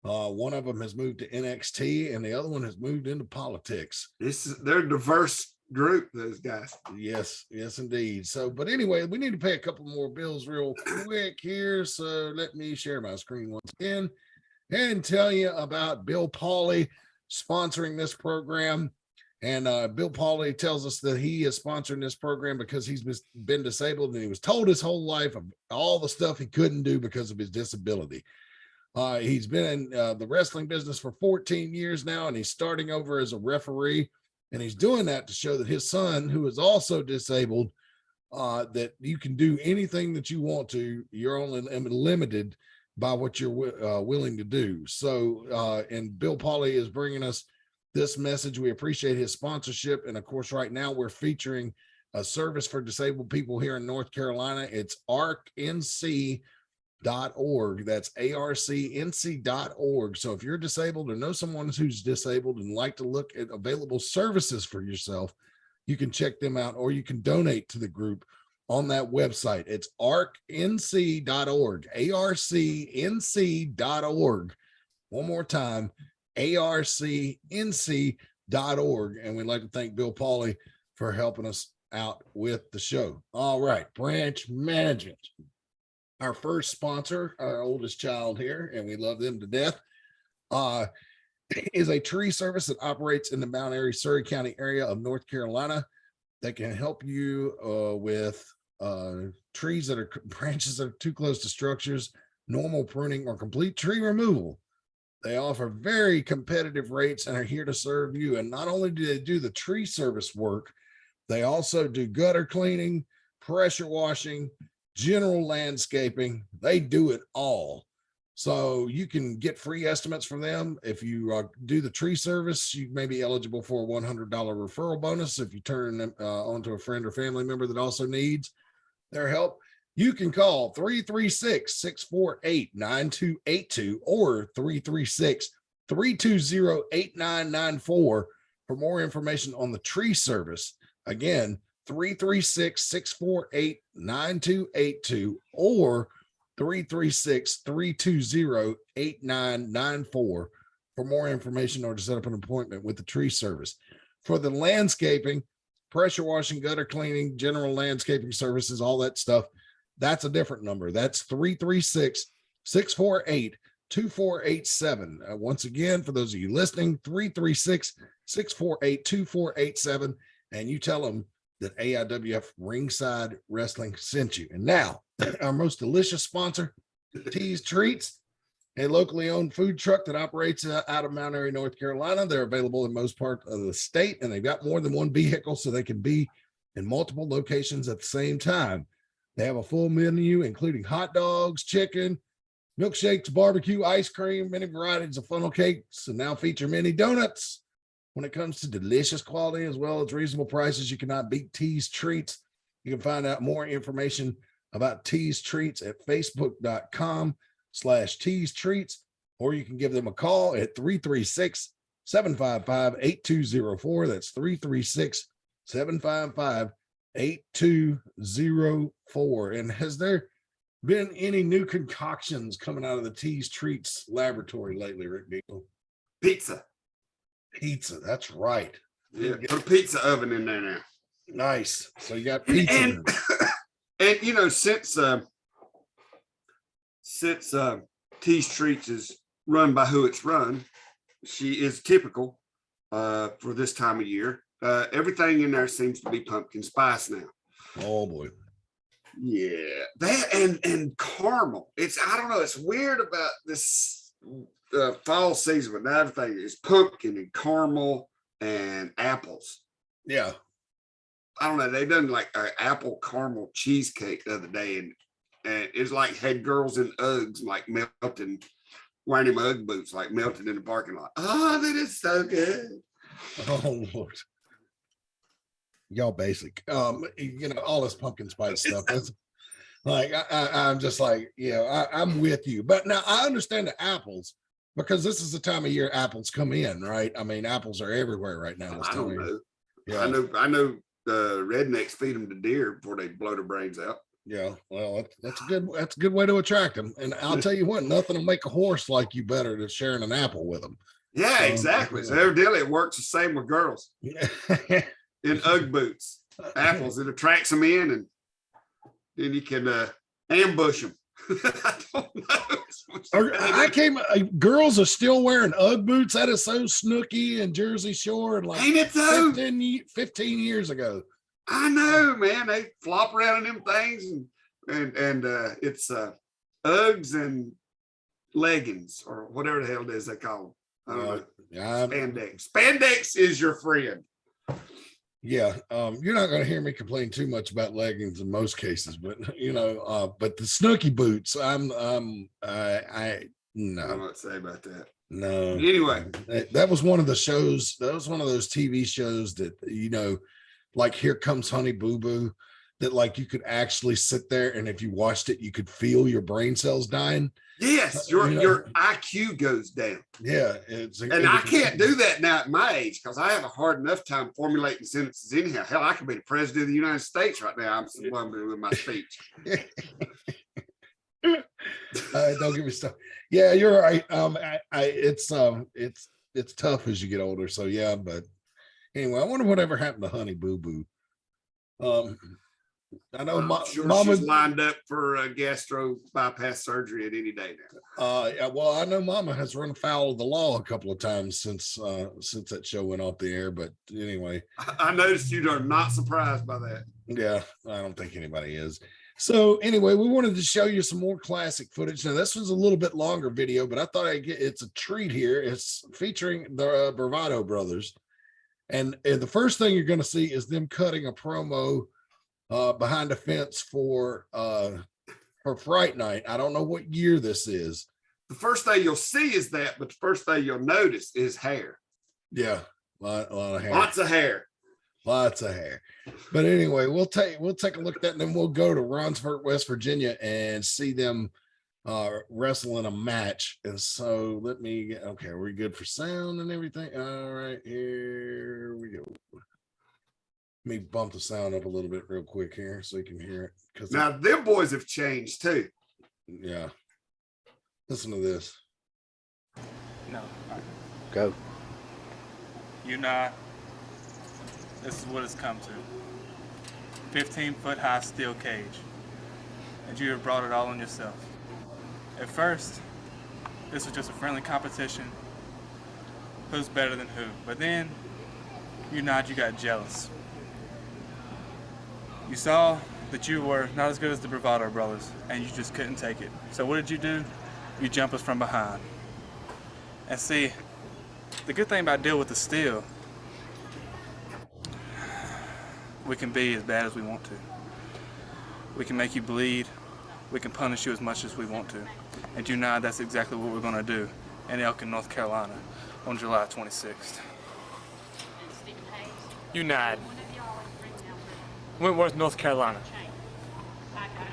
One of them has moved to NXT and the other one has moved into politics. They're a diverse group, those guys. Yes, indeed. So, but anyway, we need to pay a couple more bills real quick here. So let me share my screen once again and tell you about Bill Pauly sponsoring this program. And Bill Pauly tells us that he is sponsoring this program because he's been disabled and he was told his whole life of all the stuff he couldn't do because of his disability. He's been in the wrestling business for 14 years now, and he's starting over as a referee. And he's doing that to show that his son, who is also disabled, that you can do anything that you want to. You're only limited by what you're willing to do. So, and Bill Pauly is bringing us this message. We appreciate his sponsorship. And of course, right now we're featuring a service for disabled people here in North Carolina. It's ARCNC.org. That's ARCNC.org. So if you're disabled or know someone who's disabled and like to look at available services for yourself, you can check them out, or you can donate to the group on that website. It's ARCNC.org, ARCNC.org. One more time, ARCNC.org. And we'd like to thank Bill Pauly for helping us out with the show. All right, Branch Management. Our first sponsor, our oldest child here, and we love them to death, is a tree service that operates in the Mount Airy, Surrey County area of North Carolina that can help you with trees that are branches that are too close to structures. normal pruning, or complete tree removal. They offer very competitive rates and are here to serve you. And not only do they do the tree service work, they also do gutter cleaning, pressure washing, general landscaping. They do it all. So you can get free estimates from them. If you do the tree service, you may be eligible for a $100 referral bonus if you turn them onto a friend or family member that also needs their help. You can call 336-648-9282 or 336-320-8994 for more information on the tree service. Again, 336-648-9282 or 336-320-8994 for more information or to set up an appointment with the tree service. For the landscaping, pressure washing, gutter cleaning, general landscaping services, all that stuff, that's a different number. That's 336-648-2487. Once again, for those of you listening, 336-648-2487, and you tell them that AIWF Ringside Wrestling sent you. And now, our most delicious sponsor, Tees Treats, a locally owned food truck that operates out of Mount Airy, North Carolina. They're available in most parts of the state, and they've got more than one vehicle, so they can be in multiple locations at the same time. They have a full menu, including hot dogs, chicken, milkshakes, barbecue, ice cream, many varieties of funnel cakes, and now feature mini donuts. When it comes to delicious quality as well as reasonable prices, you cannot beat Tees Treats. You can find out more information about Tees Treats at facebook.com/Tees Treats, or you can give them a call at 336-755-8204. That's 336-755-8204. And has there been any new concoctions coming out of the Tees Treats laboratory lately, Rick Beagle? Pizza. Pizza, that's right. Yeah, put a pizza oven in there now. Nice. So you got pizza. And you know, since Tees Treats is run by who it's run, she is typical for this time of year. Everything in there seems to be pumpkin spice now. Oh boy. Yeah, that and caramel. I don't know. It's weird about this fall season, but now everything is pumpkin and caramel and apples. Yeah. I don't know. They done like an apple caramel cheesecake the other day, and it's like had girls in Uggs like melting, wearing them Ugg boots like melted in the parking lot. Oh, that is so good. Oh Lord. Y'all basic. You know, all this pumpkin spice stuff. That's like I'm just like, I'm with you. But now I understand the apples, because this is the time of year apples come in, right? I mean, apples are everywhere right now. I don't know. Yeah. I know the rednecks feed them to deer before they blow their brains out. Yeah, well, that's a good way to attract them. And I'll tell you what, nothing will make a horse like you better than sharing an apple with them. Yeah, exactly. So evidently it works the same with girls. In Ugg boots, apples, it attracts them in, and then you can ambush them. I don't know. Girls are still wearing Ugg boots. That is so Snooki and Jersey Shore, and like ain't it though? 15 years ago. I know, man. They flop around in them things, and it's Uggs and leggings, or whatever the hell it is they call them. I don't know. Spandex. Spandex is your friend. Yeah, you're not going to hear me complain too much about leggings in most cases, but but the Snooki boots, I no. I don't know what to say about that. No. Anyway, that was one of the shows. That was one of those TV shows that like Here Comes Honey Boo Boo, that like you could actually sit there, and if you watched it, you could feel your brain cells dying. Yes, your IQ goes down. Yeah, I can't do that now at my age, because I have a hard enough time formulating sentences anyhow. Hell, I could be the president of the United States right now. I'm slumbering with my speech. Don't give me stuff. Yeah, you're right. It's tough as you get older. So yeah, but anyway, I wonder whatever happened to Honey Boo Boo. I know I'm sure Mama, she's lined up for gastro bypass surgery at any day now. Yeah, well, I know Mama has run afoul of the law a couple of times since that show went off the air. But anyway, I noticed you are not surprised by that. Yeah, I don't think anybody is. So anyway, we wanted to show you some more classic footage. Now, this was a little bit longer video, but I thought it's a treat here. It's featuring the Bravado brothers. And the first thing you're going to see is them cutting a promo behind a fence for Fright Night. I don't know what year this is. The first thing you'll see is that, but the first thing you'll notice is hair. Yeah, a lot of hair. Lots of hair. Lots of hair. But anyway, we'll take a look at that, and then we'll go to Ronsford, West Virginia, and see them wrestle in a match. And so let me get, okay, are we good for sound and everything? All right, here we go. Let me bump the sound up a little bit real quick here so you can hear it. Because now them boys have changed too. Yeah. Listen to this. No. Right. Go. This is what it's come to. 15-foot high steel cage. And you have brought it all on yourself. At first, this was just a friendly competition. Who's better than who? But then, you got jealous. You saw that you were not as good as the Bravado brothers, and you just couldn't take it. So what did you do? You jump us from behind. And see, the good thing about deal with the steel, we can be as bad as we want to. We can make you bleed. We can punish you as much as we want to. And that's exactly what we're gonna do in Elkin, North Carolina on July 26th. Wentworth, North Carolina,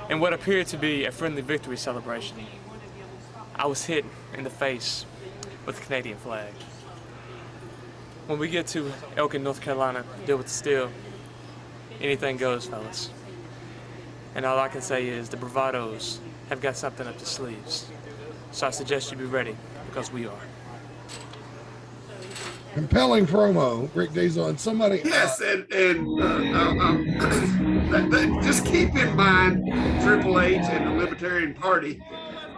in what appeared to be a friendly victory celebration. I was hit in the face with the Canadian flag. When we get to Elkin, North Carolina, deal with the steel, anything goes, fellas. And all I can say is the Bravados have got something up their sleeves. So I suggest you be ready, because we are. Compelling promo, Rick Diesel, and somebody. Yes, and just keep in mind, Triple H and the Libertarian Party,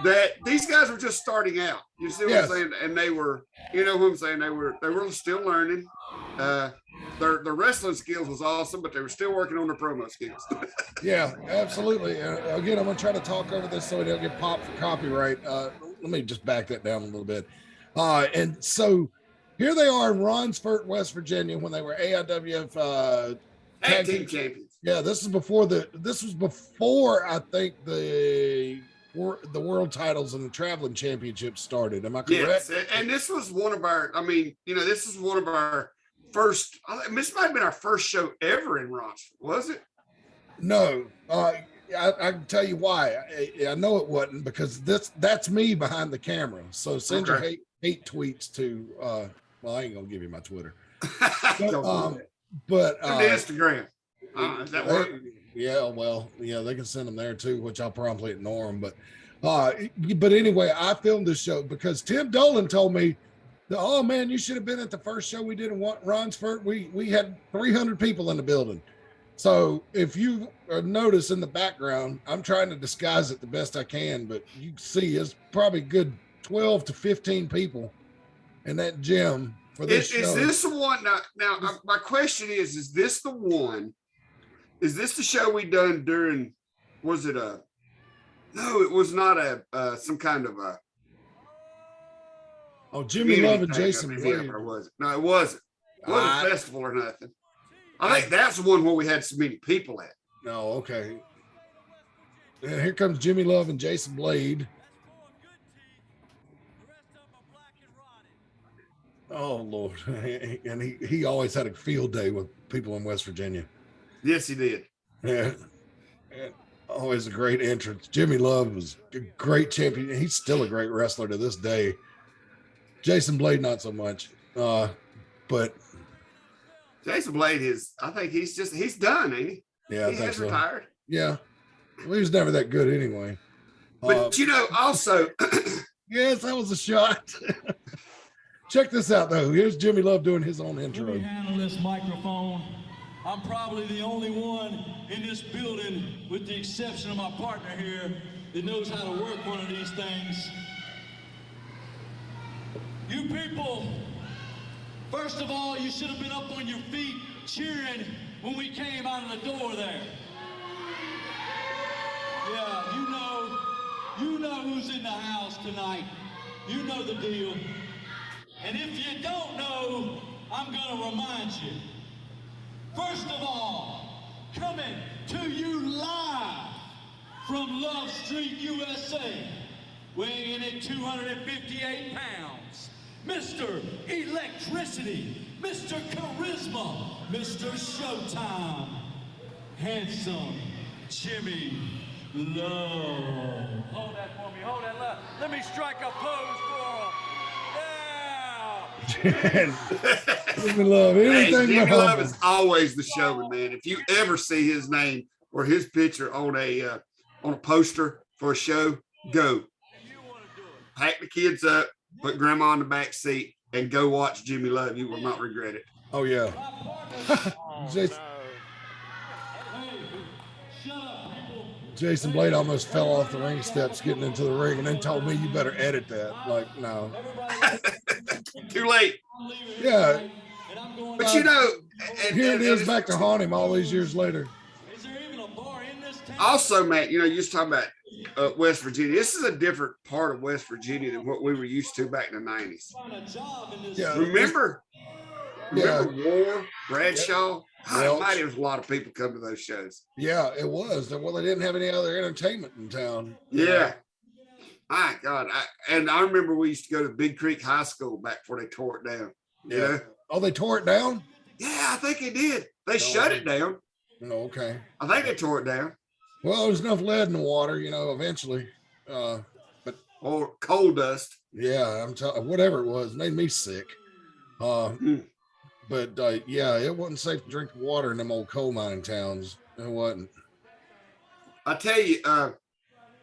that these guys were just starting out. You see what I'm saying? And they were, you know what I'm saying? They were still learning. Their wrestling skills was awesome, but they were still working on their promo skills. Yeah, absolutely. Again, I'm going to try to talk over this so we don't get popped for copyright. Let me just back that down a little bit. And so here they are in Ronsford, West Virginia, when they were AIWF Tag Team Champions. Yeah, this was before I think the world titles and the traveling championships started. Am I correct? Yes, and this was one of our, this is one of our first, this might have been our first show ever in Ronsford, was it? No, I can tell you why. I know it wasn't, because that's me behind the camera. So send your hate tweets to, well, I ain't gonna give you my Twitter. But Instagram. Does that work? Yeah, well, yeah, they can send them there too, which I'll promptly ignore them. But anyway, I filmed this show because Tim Dolan told me, oh man, you should have been at the first show we did in Ronsford. We had 300 people in the building. So if you notice in the background, I'm trying to disguise it the best I can, but you can see it's probably good 12 to 15 people in that gym for this show. Is this the one? Now my question is this the one? Is this the show we done during, was it no, it was not some kind of a. Oh, Jimmy Love and Jason Blade. Or was it? No, it wasn't. It wasn't a festival or nothing. I think that's the one where we had so many people at. No, okay. And here comes Jimmy Love and Jason Blade. Oh, Lord. And he always had a field day with people in West Virginia. Yes, he did. Yeah. And always a great entrance. Jimmy Love was a great champion. He's still a great wrestler to this day. Jason Blade, not so much. But Jason Blade I think he's done, ain't he? Yeah, I think has so. Retired. Yeah. Well, he was never that good anyway. But also. Yes, that was a shot. Check this out, though. Here's Jimmy Love doing his own intro. Let me handle this microphone. I'm probably the only one in this building, with the exception of my partner here, that knows how to work one of these things. You people, first of all, you should have been up on your feet cheering when we came out of the door there. Yeah, you know who's in the house tonight. You know the deal. And if you don't know, I'm gonna remind you. First of all, coming to you live from Love Street, USA, weighing in at 258 pounds, Mr. Electricity, Mr. Charisma, Mr. Showtime, handsome Jimmy Love. Hold that for me, hold that love. Let me strike a pose for him. Yeah! Jimmy Love, anything Jimmy but Love humble. is always the showman, man. If you ever see his name or his picture on a poster for a show, go. Pack the kids up, put grandma in the back seat, and go watch Jimmy Love. You will not regret it. Oh yeah. Jason Blade almost fell off the ring steps getting into the ring, and then told me, "You better edit that." Like, no. Too late. Yeah. But you know, Here it is back to haunt him all these years later. Also, Matt, you know, you're talking about West Virginia. This is a different part of West Virginia than what we were used to back in the 90s. Yeah. Remember War, Bradshaw? Well, There was a lot of people come to those shows. Yeah, it was. Well, they didn't have any other entertainment in town. Yeah. My God. I remember we used to go to Big Creek High School back before they tore it down. You know? Oh, they tore it down? Yeah, I think they did. They shut it down. No, okay. I think they tore it down. Well, there's enough lead in the water, you know, eventually. Or coal dust. Yeah, I'm telling, whatever it was, made me sick. But yeah, it wasn't safe to drink water in them old coal mining towns. It wasn't. I tell you, and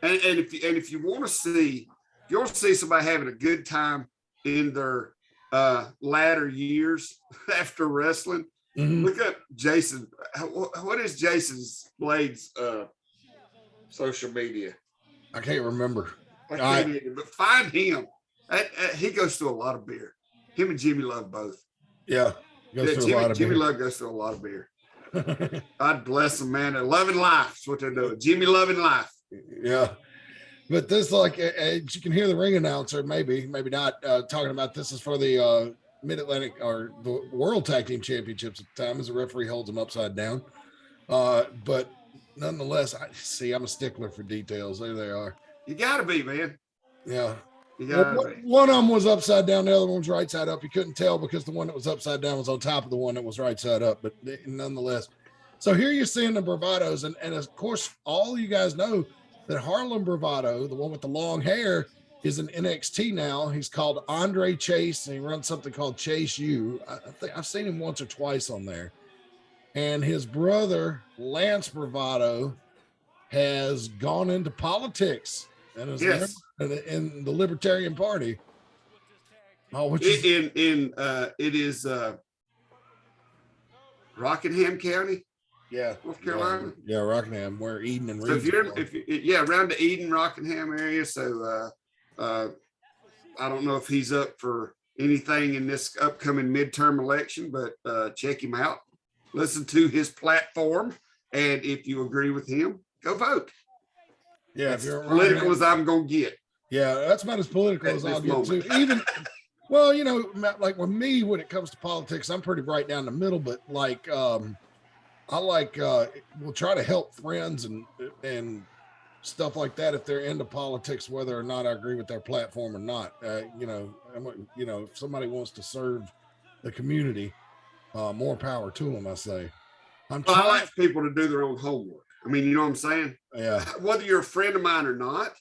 if you want to see, if you want to see somebody having a good time in their latter years after wrestling, look up Jason. What is Jason's Blade's social media? I can't remember. I can't either, but find him. He goes through a lot of beer. Him and Jimmy Love both. Yeah. Jimmy Love goes through a lot of beer. God bless them, man. They're loving life. That's what they're doing. Jimmy loving life. Yeah. But this, like, you can hear the ring announcer, maybe not, talking about this is for the Mid-Atlantic or the World Tag Team Championships at the time, as the referee holds them upside down. But nonetheless, I'm a stickler for details. There they are. You got to be, man. Yeah. One of them was upside down, the other one was right side up. You couldn't tell because the one that was upside down was on top of the one that was right side up, but nonetheless. So here you're seeing the Bravados, and of course, all you guys know that Harlem Bravado, the one with the long hair, is an NXT now. He's called Andre Chase, and he runs something called Chase U. I think I've seen him once or twice on there. And his brother, Lance Bravado, has gone into politics and is in the Libertarian Party. Oh, which it is Rockingham County, North Carolina. Yeah, Rockingham, where Eden and so Reed's around the Eden Rockingham area. So I don't know if he's up for anything in this upcoming midterm election, but check him out. Listen to his platform, and if you agree with him, go vote. Yeah, that's as political as I'm gonna get. Yeah, that's about as political as I'll get too. Even, well, you know, like with me, when it comes to politics, I'm pretty right down the middle. But like, I like we'll try to help friends and stuff like that if they're into politics, whether or not I agree with their platform or not. You know, if somebody wants to serve the community, more power to them. I say. I like people to do their own homework. I mean, you know what I'm saying? Yeah. Whether you're a friend of mine or not,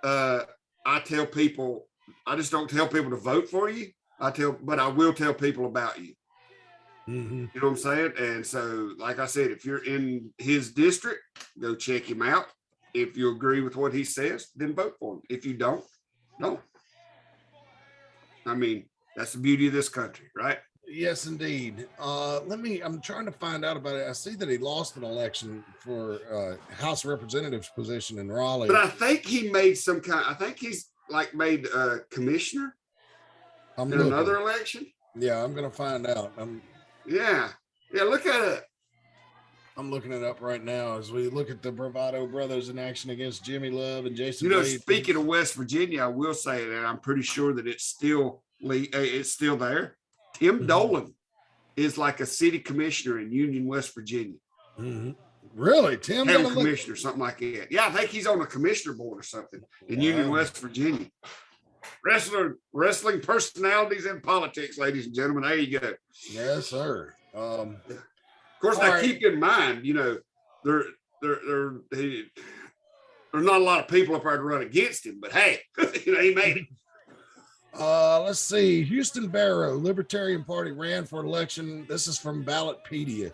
I tell people, I just don't tell people to vote for you. But I will tell people about you. Mm-hmm. You know what I'm saying? And so, like I said, if you're in his district, go check him out. If you agree with what he says, then vote for him. If you don't. I mean, that's the beauty of this country, right? Yes, indeed. I'm trying to find out about it. I see that he lost an election for House of Representatives position in Raleigh. But I think he made I think he's like made commissioner I'm in looking. another election. Yeah, I'm gonna find out. Yeah, look at it. I'm looking it up right now as we look at the Bravado Brothers in action against Jimmy Love and Jason. You know, Wade. speaking of West Virginia, I will say that I'm pretty sure that it's still there. Tim Dolan is like a city commissioner in Union, West Virginia. Mm-hmm. Really, Tim? Town commissioner, something like that. Yeah, I think he's on the commissioner board or something in Union, West Virginia. Wrestling personalities in politics, ladies and gentlemen. There you go. Yes, sir. Of course, now keep in mind, you know, there's not a lot of people up there to run against him, but hey, you know, he made it. Let's see. Houston Barrow, Libertarian Party, ran for election. This is from Ballotpedia.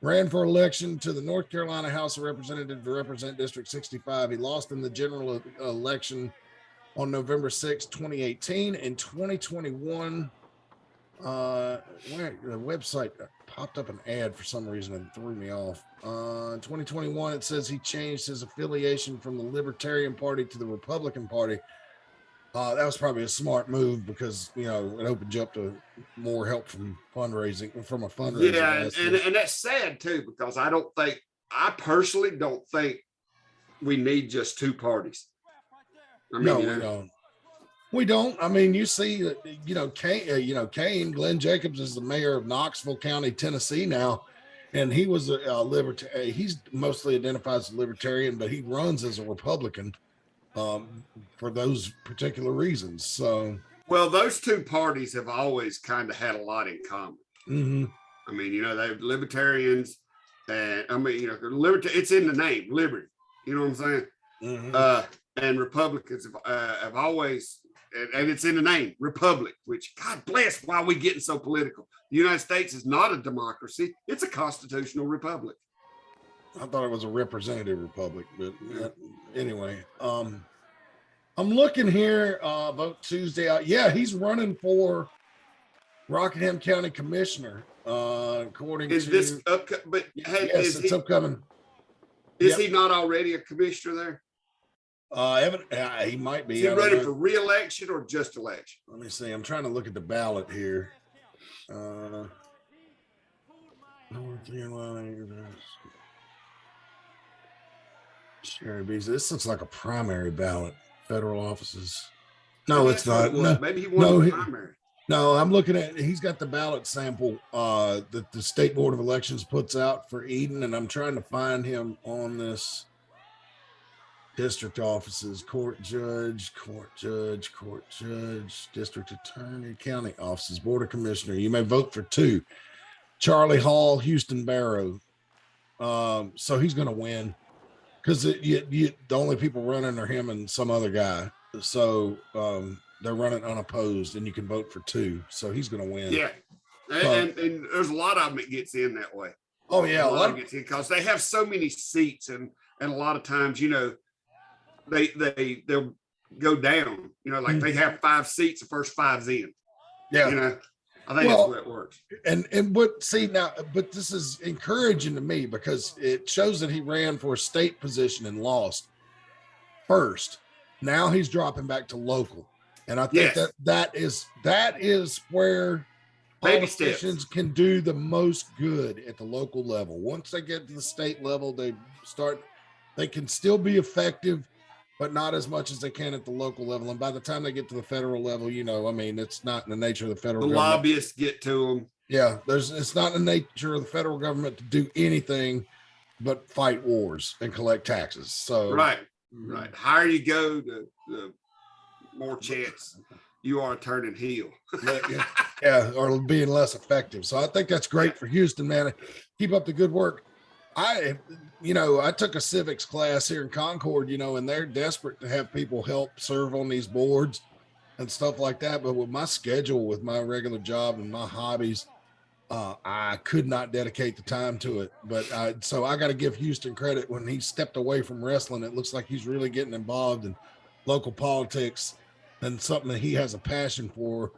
Ran for election to the North Carolina House of Representatives to represent District 65. He lost in the general election on November 6, 2018. In 2021, the website popped up an ad for some reason and threw me off. In 2021, it says he changed his affiliation from the Libertarian Party to the Republican Party. That was probably a smart move because, you know, it opened you up to more help from a fundraising. Yeah, and that's sad too, because I personally don't think we need just two parties. I mean, no, we don't. I mean, you see that, Kane, Glenn Jacobs is the mayor of Knoxville County, Tennessee now, and he was a libertarian. He's mostly identifies as a libertarian, but he runs as a Republican. For those particular reasons. So, well, those two parties have always kind of had a lot in common. Mm-hmm. I mean, you know, they're libertarians, and I mean, you know, it's in the name, liberty. You know what I'm saying? Mm-hmm. And Republicans have always, and it's in the name, republic. Which, God bless, why are we getting so political? The United States is not a democracy; it's a constitutional republic. I thought it was a representative republic, but anyway, I'm looking here. Vote Tuesday. Yeah, he's running for Rockingham County Commissioner. According to this but yes, it's upcoming. Is he not already a commissioner there? He might be. Is he running for re-election or just election? Let me see. I'm trying to look at the ballot here. Sherry Bees. This looks like a primary ballot. Federal offices. No, it's not. No, maybe he won the primary. No, I'm looking at. He's got the ballot sample that the State Board of Elections puts out for Eden, and I'm trying to find him on this district offices: court judge, district attorney, county offices, board of commissioner. You may vote for two: Charlie Hall, Houston Barrow. So he's going to win. Because the only people running are him and some other guy. So they're running unopposed, and you can vote for two. So he's going to win. Yeah. And there's a lot of them that gets in that way. Oh, yeah. A lot of gets in because they have so many seats. And a lot of times, you know, they'll go down. You know, like they have 5 seats, the first 5's in. Yeah. You know, I think that's the way it works. But this is encouraging to me because it shows that he ran for a state position and lost first. Now he's dropping back to local, and I think that is where politicians can do the most good at the local level. Once they get to the state level, they can still be effective, but not as much as they can at the local level. And by the time they get to the federal level, you know, I mean, it's not in the nature of the federal government. Lobbyists get to them. Yeah, it's not in the nature of the federal government to do anything but fight wars and collect taxes. So right. Higher you go, the more chance you are turning heel. or being less effective. So I think that's great for Houston, man. Keep up the good work. I took a civics class here in Concord, you know, and they're desperate to have people help serve on these boards and stuff like that. But with my schedule, with my regular job and my hobbies, I could not dedicate the time to it. But so I got to give Houston credit. When he stepped away from wrestling, it looks like he's really getting involved in local politics and something that he has a passion for.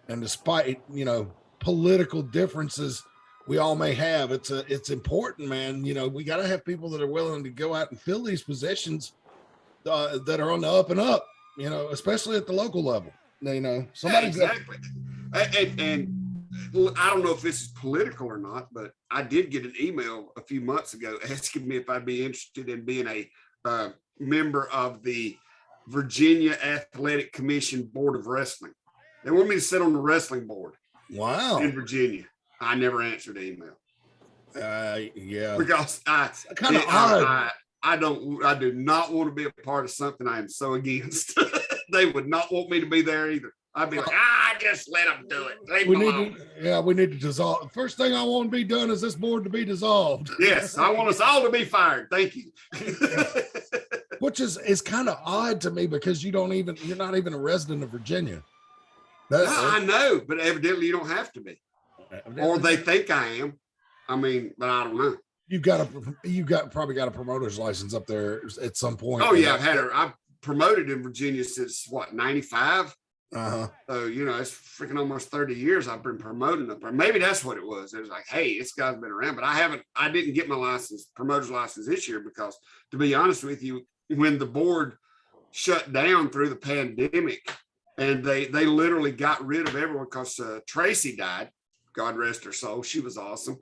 And despite, you know, political differences we all may have. It's important, man. You know, we got to have people that are willing to go out and fill these positions that are on the up and up, you know, especially at the local level. You know, somebody exactly. And I don't know if this is political or not, but I did get an email a few months ago asking me if I'd be interested in being a member of the Virginia Athletic Commission Board of Wrestling. They want me to sit on the wrestling board. Wow. In Virginia. I never answered the email. Yeah. Because I do not want to be a part of something I am so against. They would not want me to be there either. I'd be like, just let them do it. We need to dissolve. First thing I want to be done is this board to be dissolved. Yes, I want us all to be fired. Thank you. Which is kind of odd to me because you're not even a resident of Virginia. I know, but evidently you don't have to be. Or they think I am. I mean, but I don't know. You've probably got a promoter's license up there at some point. Oh yeah, I've promoted in Virginia since what, 95? So you know, it's freaking almost 30 years I've been promoting up there. Maybe that's what it was. It was like, hey, this guy's been around, but I didn't get my promoter's license this year because, to be honest with you, when the board shut down through the pandemic and they literally got rid of everyone because Tracy died, God rest her soul, she was awesome.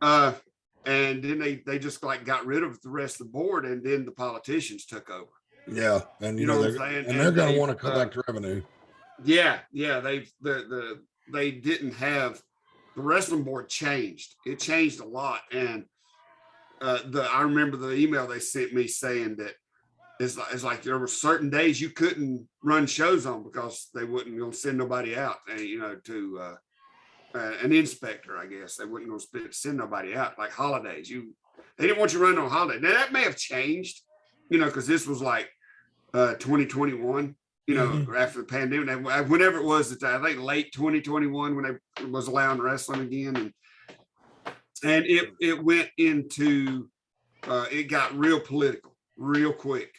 And then they just like got rid of the rest of the board, and then the politicians took over. Yeah, and you know what I'm saying? And they're going to want to collect revenue. Yeah, they didn't have, the wrestling board changed. It changed a lot, and I remember the email they sent me saying that it's like there were certain days you couldn't run shows on because they wouldn't gonna send nobody out, you know, to an inspector. I guess they wouldn't gonna send nobody out, like holidays. They didn't want you running on holiday. Now that may have changed, you know, because this was like 2021. You know, after the pandemic, whenever it was, I think late 2021 when they was allowing wrestling again, and it went into it got real political real quick,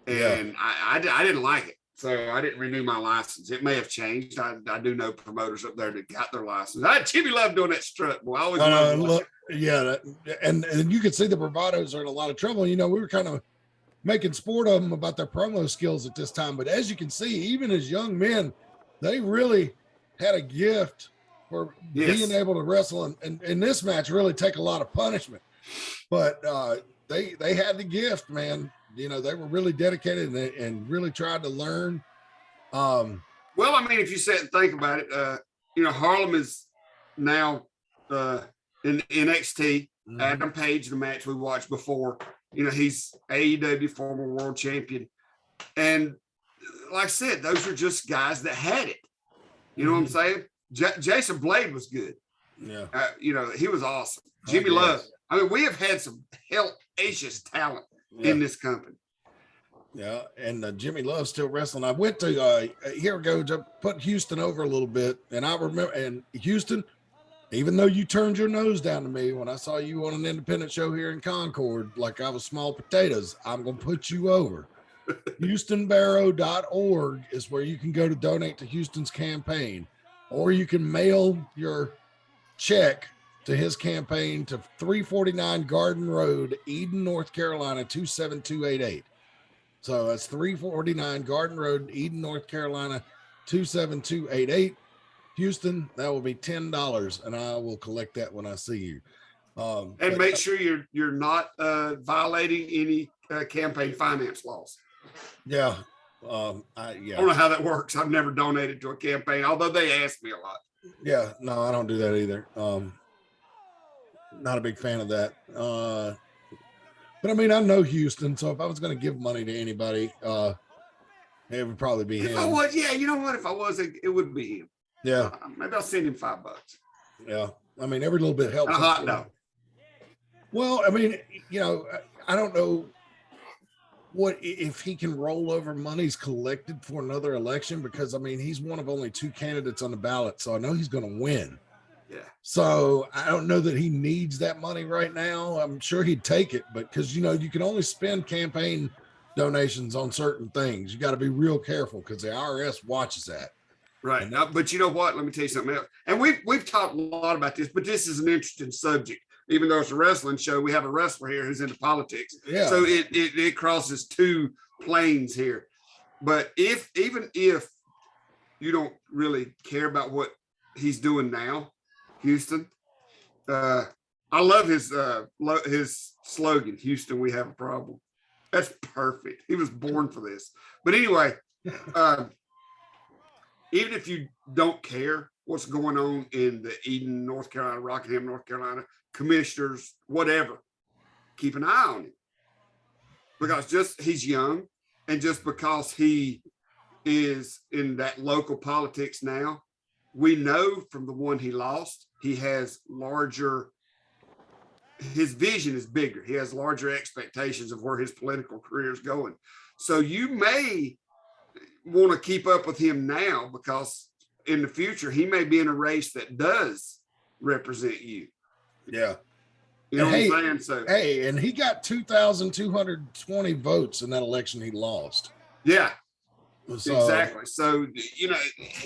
and I didn't like it, so I didn't renew my license. It may have changed. I do know promoters up there that got their license. Jimmy loved doing that strut. Boy, I always loved and you could see the bravados are in a lot of trouble. You know, we were kind of making sport of them about their promo skills at this time. But as you can see, even as young men, they really had a gift for being able to wrestle and in this match really take a lot of punishment. But they had the gift, man. You know, they were really dedicated and really tried to learn. Well, I mean, if you sit and think about it, you know, Harlem is now in NXT. Adam Page, the match we watched before, you know, he's AEW former world champion. And like I said, those are just guys that had it. You know what I'm saying? Jason Blade was good. Yeah. You know, he was awesome. Jimmy Love. I mean, we have had some hellacious talent in this company. Yeah, and Jimmy Love's still wrestling. I went to here we go to put Houston over a little bit, and I remember, and Houston, even though you turned your nose down to me when I saw you on an independent show here in Concord, like I was small potatoes, I'm gonna put you over. HoustonBarrow.org is where you can go to donate to Houston's campaign, or you can mail your check to his campaign to 349 Garden Road, Eden, North Carolina, 27288. So that's 349 Garden Road, Eden, North Carolina, 27288. Houston, that will be $10, and I will collect that when I see you. And make sure you're not violating any campaign finance laws. Yeah. I don't know how that works. I've never donated to a campaign, although they ask me a lot. Yeah, no, I don't do that either. Not a big fan of that. But I mean, I know Houston, so if I was going to give money to anybody, it would probably be him. If I was, you know what? If I was, it would be him. Yeah. Maybe I'll send him $5. Yeah. I mean, every little bit helps. A hot dog. Well, I mean, you know, I don't know what if he can roll over monies collected for another election, because I mean, he's one of only 2 candidates on the ballot, so I know he's going to win. Yeah. So I don't know that he needs that money right now. I'm sure he'd take it, but because, you know, you can only spend campaign donations on certain things. You got to be real careful because the IRS watches that. Right. But you know what? Let me tell you something else. And we've talked a lot about this, but this is an interesting subject. Even though it's a wrestling show, we have a wrestler here who's into politics. Yeah. So it crosses two planes here. But even if you don't really care about what he's doing now, Houston, I love his slogan, Houston, we have a problem. That's perfect. He was born for this. But anyway, even if you don't care what's going on in the Eden, North Carolina, Rockingham, North Carolina, commissioners, whatever, keep an eye on him. Because he's young, and just because he is in that local politics now, we know from the one he lost, he has his vision is bigger. He has larger expectations of where his political career is going. So you may want to keep up with him now, because in the future he may be in a race that does represent you. Yeah. You know what I'm saying? So hey, and he got 2,220 votes in that election he lost. Yeah. So, exactly. So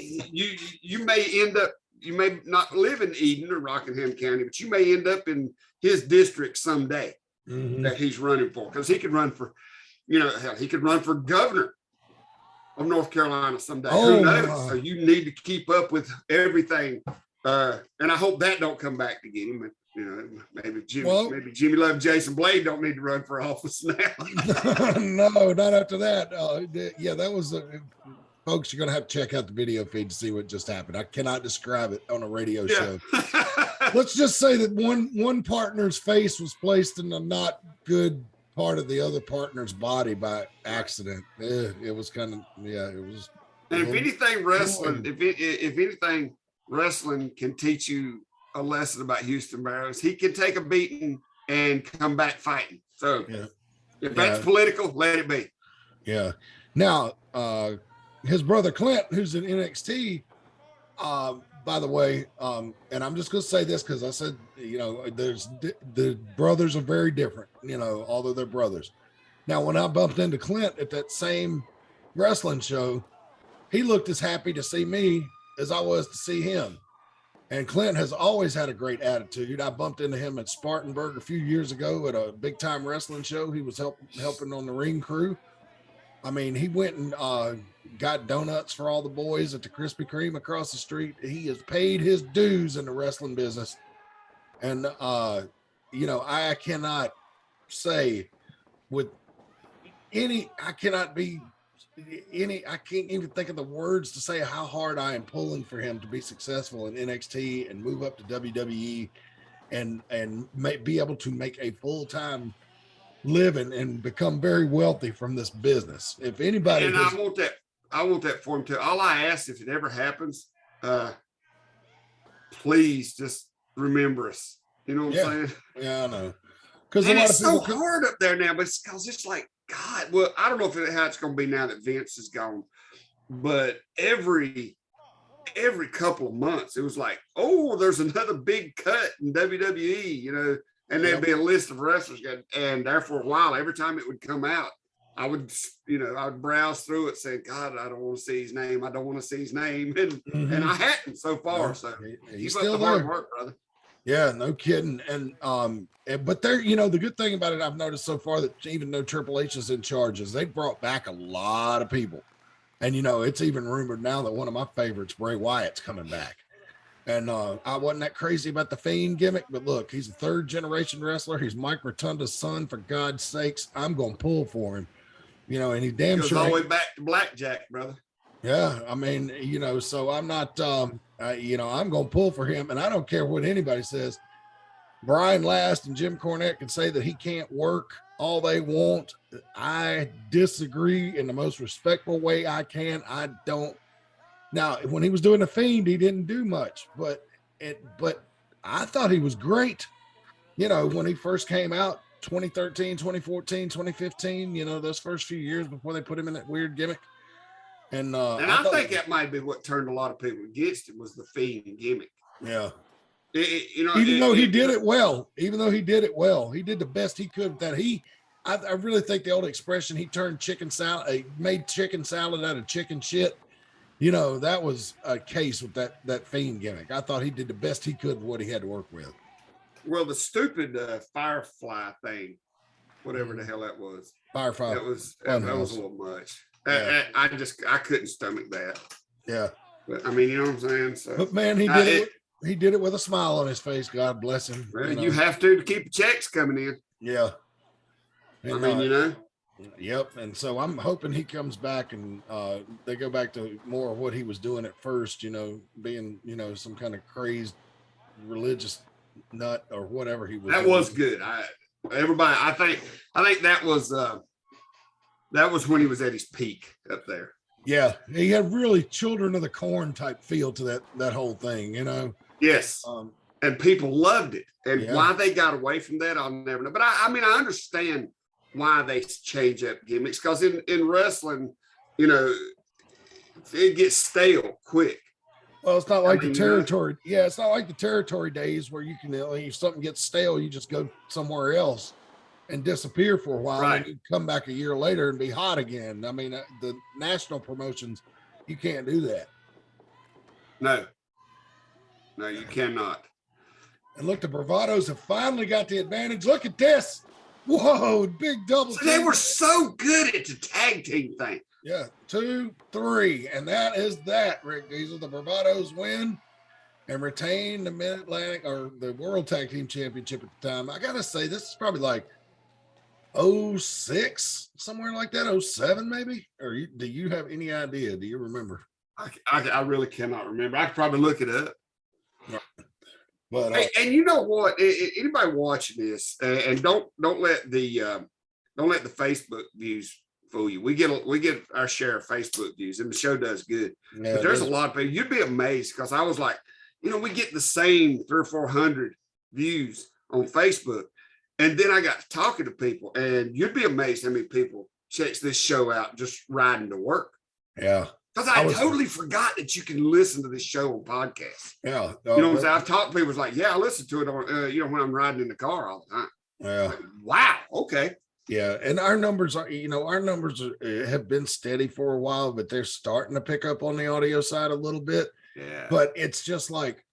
you may not live in Eden or Rockingham County, but you may end up in his district someday that he's running for, because he could run for, he could run for governor of North Carolina someday. Who knows? So you need to keep up with everything, and I hope that don't come back to get him. Maybe Jimmy Love and Jason Blade don't need to run for office now. No, not after that. That was folks. You're gonna have to check out the video feed to see what just happened. I cannot describe it on a radio show. Let's just say that one partner's face was placed in a not good part of the other partner's body by accident. It was kind of it was. And if anything, wrestling, if anything, wrestling can teach you a lesson about Houston Barrows. He can take a beating and come back fighting. So if that's political, let it be. Yeah. Now, his brother Clint, who's in NXT, by the way, and I'm just going to say this because I said, the brothers are very different, although they're brothers. Now, when I bumped into Clint at that same wrestling show, he looked as happy to see me as I was to see him. And Clint has always had a great attitude. I bumped into him at Spartanburg a few years ago at a big time wrestling show. He was helping on the ring crew. I mean, he went and got donuts for all the boys at the Krispy Kreme across the street. He has paid his dues in the wrestling business. And, I cannot say with I can't even think of the words to say how hard I am pulling for him to be successful in NXT and move up to WWE and be able to make a full-time living and become very wealthy from this business. If anybody, and I want that for him too. All I ask, if it ever happens, please just remember us. You know what I'm saying? Yeah, I know. Because it's so hard up there now, but it's because it's like, God, well, I don't know how it's going to be now that Vince is gone, but every couple of months, it was like, oh, there's another big cut in WWE, and there'd be a list of wrestlers. And there for a while, every time it would come out, I would browse through it saying, God, I don't want to see his name. I don't want to see his name. And I hadn't so far. Yeah, so he's still there. Hard work, brother. Yeah, no kidding. And but they're, the good thing about it, I've noticed so far, that even though Triple H is in charge, is they brought back a lot of people. And it's even rumored now that one of my favorites, Bray Wyatt's, coming back. And I wasn't that crazy about the Fiend gimmick, but look, he's a third generation wrestler. He's Mike Rotunda's son, for God's sakes. I'm gonna pull for him. And he damn sure all the way back to Blackjack, brother. Yeah, I mean, so I'm not, I'm going to pull for him, and I don't care what anybody says. Brian Last and Jim Cornette can say that he can't work all they want. I disagree in the most respectful way I can. I don't. Now, when he was doing The Fiend, he didn't do much, but I thought he was great. When he first came out, 2013, 2014, 2015, those first few years before they put him in that weird gimmick. And I think that might be what turned a lot of people against him, was the Fiend gimmick. Yeah. Even though he did it well, he did the best he could. I really think the old expression, he turned chicken salad, made chicken salad out of chicken shit. you know, that was a case with that Fiend gimmick. I thought he did the best he could with what he had to work with. Well, the stupid Firefly thing, whatever the hell that was. Firefly. That was a little much. Yeah. I couldn't stomach that. Yeah. But I mean, you know what I'm saying? So, but man, he did it. He did it with a smile on his face. God bless him. Well, you have to keep the checks coming in. Yeah. And, I mean, you know. Yep. And so I'm hoping he comes back and they go back to more of what he was doing at first, you know, being, you know, some kind of crazed religious nut or whatever he was. That doing. was good. I think that was when he was at his peak up there. Yeah. He had really Children of the Corn type feel to that whole thing, you know. Yes. And people loved it. And yeah. why they got away from that, I'll never know. But I mean, I understand why they change up gimmicks, because in wrestling, you know, it gets stale quick. Well, it's not like the territory. Yeah, it's not like the territory days where you can, if something gets stale, you just go somewhere else and disappear for a while, right. And you come back a year later and be hot again. I mean, the national promotions, you can't do that. No, you cannot. And look, the Bravados have finally got the advantage. Look at this. Whoa, big double. So they were so good at the tag team thing. Yeah, 2, 3. And that is that, Rick Diesel. The Bravados win and retain the Mid-Atlantic or the World Tag Team Championship at the time. I got to say, this is probably like 06, somewhere like that, 07 maybe? Or do you have any idea? Do you remember? I really cannot remember. I could probably look it up. But and you know what? Anybody watching this, and don't let the Facebook views fool you. We get our share of Facebook views, and the show does good. Yeah, but there's a lot of people. You'd be amazed, because I was like, you know, we get the same 300 or 400 views on Facebook, and then I got to talking to people, and you'd be amazed how many people checks this show out just riding to work. Yeah. Because I totally forgot that you can listen to this show on podcasts. Yeah. You know what I'm saying? I've talked to people, like, yeah, I listen to it on, you know, when I'm riding in the car all the time. Yeah. Like, wow. Okay. Yeah. And our numbers are, you know, have been steady for a while, but they're starting to pick up on the audio side a little bit. Yeah. But it's just like,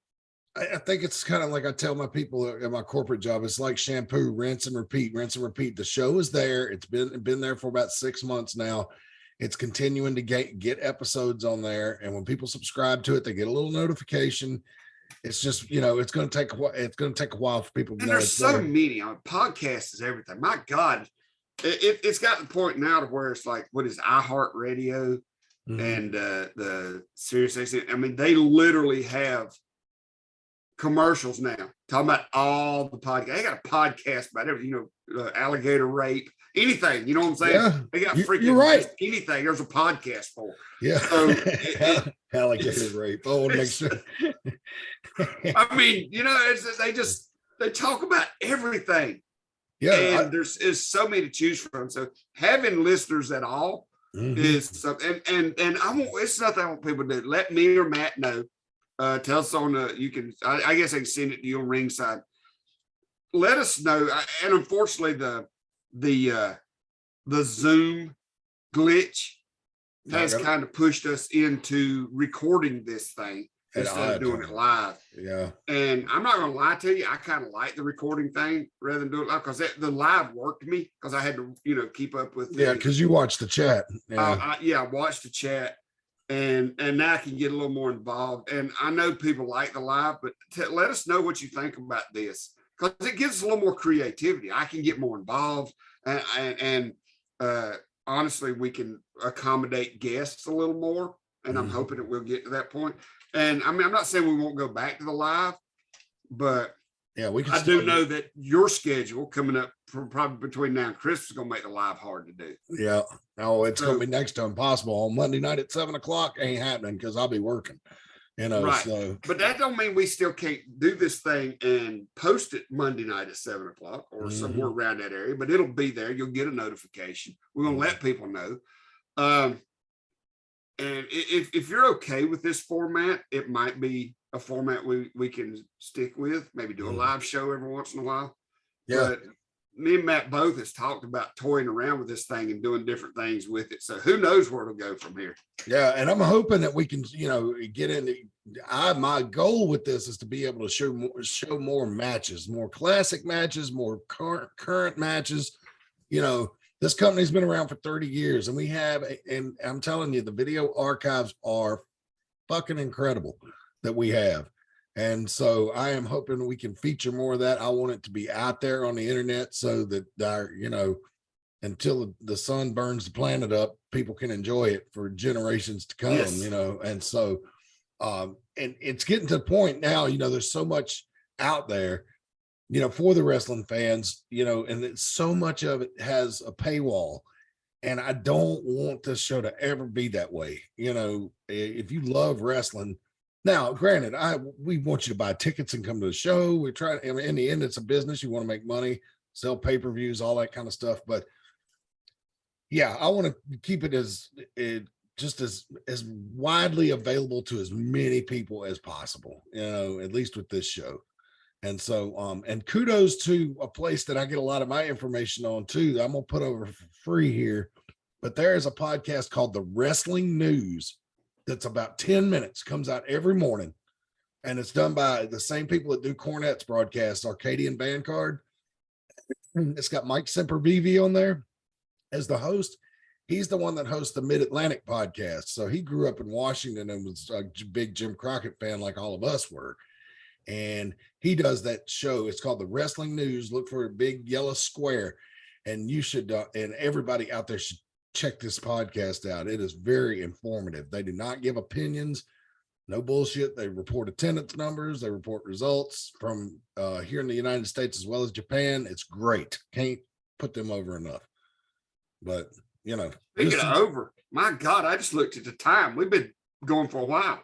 I think it's kind of like I tell my people at my corporate job, it's like shampoo, rinse and repeat, rinse and repeat. The show is there. It's been there for about 6 months now. It's continuing to get episodes on there. And when people subscribe to it, they get a little notification. It's just, you know, it's going to take a while for people to know. There's so many on podcasts is everything. My God, it's got to the point now to where it's like, what is iHeartRadio and the Sirius XM? I mean, they literally have commercials now talking about all the podcasts. They got a podcast about everything, you know, alligator rape. Anything, you know what I'm saying? Yeah, they got freaking you're right. Anything. There's a podcast for. Yeah. So alligator rape. Oh, make sure. I mean, you know, they talk about everything. Yeah. And there's so many to choose from. So having listeners at all is something. And it's nothing I want people to do. Let me or Matt know. Tell us on you can. I guess I can send it to you on Ringside. Let us know. And unfortunately, the Zoom glitch has kind of pushed us into recording this thing instead of doing it live. Yeah. And I'm not going to lie to you, I kind of like the recording thing rather than do it live, because the live worked me, because I had to, you know, keep up with. Yeah, because you watched the chat. Yeah. I watched the chat, and now I can get a little more involved. And I know people like the live, but let us know what you think about this, because it gives us a little more creativity. I can get more involved, and honestly, we can accommodate guests a little more, and I'm hoping that we'll get to that point. And I mean, I'm not saying we won't go back to the live, but yeah, we can. I do know that your schedule coming up probably between now and Christmas is going to make the live hard to do. Yeah. Oh, it's going to be next to impossible on Monday night at 7:00. Ain't happening, because I'll be working. You know, right. So. But that don't mean we still can't do this thing and post it Monday night at 7:00 or somewhere around that area, but it'll be there. You'll get a notification. We're going to let people know. And if you're okay with this format, it might be a format we can stick with, maybe do a live show every once in a while. Yeah. But me and Matt both has talked about toying around with this thing and doing different things with it. So who knows where it'll go from here. Yeah, and I'm hoping that we can, get into. My goal with this is to be able to show more matches, more classic matches, more current matches. This company's been around for 30 years, and we have, and I'm telling you, the video archives are fucking incredible that we have. And so I am hoping we can feature more of that. I want it to be out there on the internet so that until the sun burns the planet up, people can enjoy it for generations to come, Yes. And so, and it's getting to the point now, there's so much out there, for the wrestling fans, and so much of it has a paywall. And I don't want this show to ever be that way. If you love wrestling, now, granted, we want you to buy tickets and come to the show. We try. In the end, it's a business. You want to make money, sell pay-per-views, all that kind of stuff. But yeah, I want to keep it as widely available to as many people as possible. At least with this show. And so, and kudos to a place that I get a lot of my information on too. I'm gonna put over for free here, but there is a podcast called The Wrestling News. That's about 10 minutes, comes out every morning, and it's done by the same people that do Cornette's broadcast, Arcadian Vanguard. It's got Mike Sempervive on there as the host. He's the one that hosts the Mid-Atlantic podcast. So he grew up in Washington and was a big Jim Crockett fan like all of us were. And he does that show. It's called The Wrestling News. Look for a big yellow square, and you should, and everybody out there should check this podcast out. It is very informative. They do not give opinions, no bullshit. They report attendance numbers. They report results from here in the United States as well as Japan. It's great. Can't put them over enough. But Speaking of over, my God, I just looked at the time. We've been going for a while.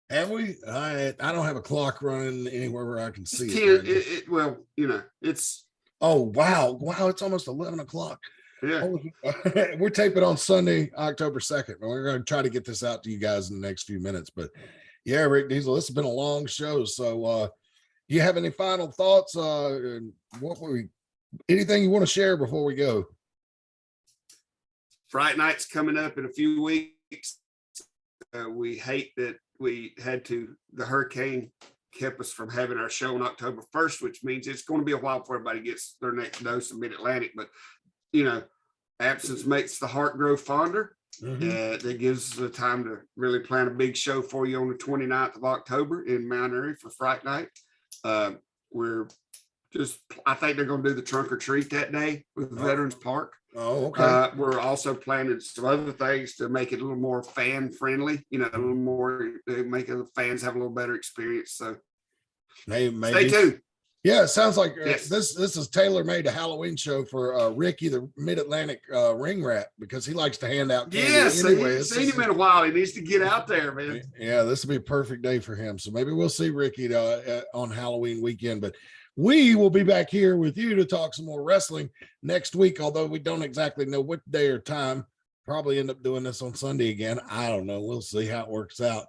And I don't have a clock running anywhere where I can see it. It's. Oh, wow. It's almost 11 o'clock. Yeah. We're taping on Sunday, October 2nd. And we're going to try to get this out to you guys in the next few minutes. But yeah, Rick Diesel, this has been a long show. So do you have any final thoughts? Anything you want to share before we go? Fright Night's coming up in a few weeks. We hate that the hurricane kept us from having our show on October 1st, which means it's going to be a while before everybody gets their next dose of Mid-Atlantic. But, absence makes the heart grow fonder. Mm-hmm. That gives us the time to really plan a big show for you on the 29th of October in Mount Airy for Fright Night. I think they're going to do the trunk or treat that day with Veterans Park. Oh, okay. We're also planning some other things to make it a little more fan friendly, a little more, to make the fans have a little better experience. So maybe. Stay tuned. Yeah, it sounds like Yes. This is tailor-made a Halloween show for Ricky, the Mid-Atlantic ring rat, because he likes to hand out candy. Yes, anyway. I've seen him in a while. He needs to get out there, man. Yeah, this will be a perfect day for him. So maybe we'll see Ricky on Halloween weekend. But we will be back here with you to talk some more wrestling next week, although we don't exactly know what day or time. Probably end up doing this on Sunday again. I don't know. We'll see how it works out.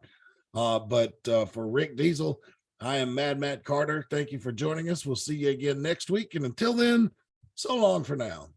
But for Rick Diesel, I am Mad Matt Carter. Thank you for joining us. We'll see you again next week. And until then, so long for now.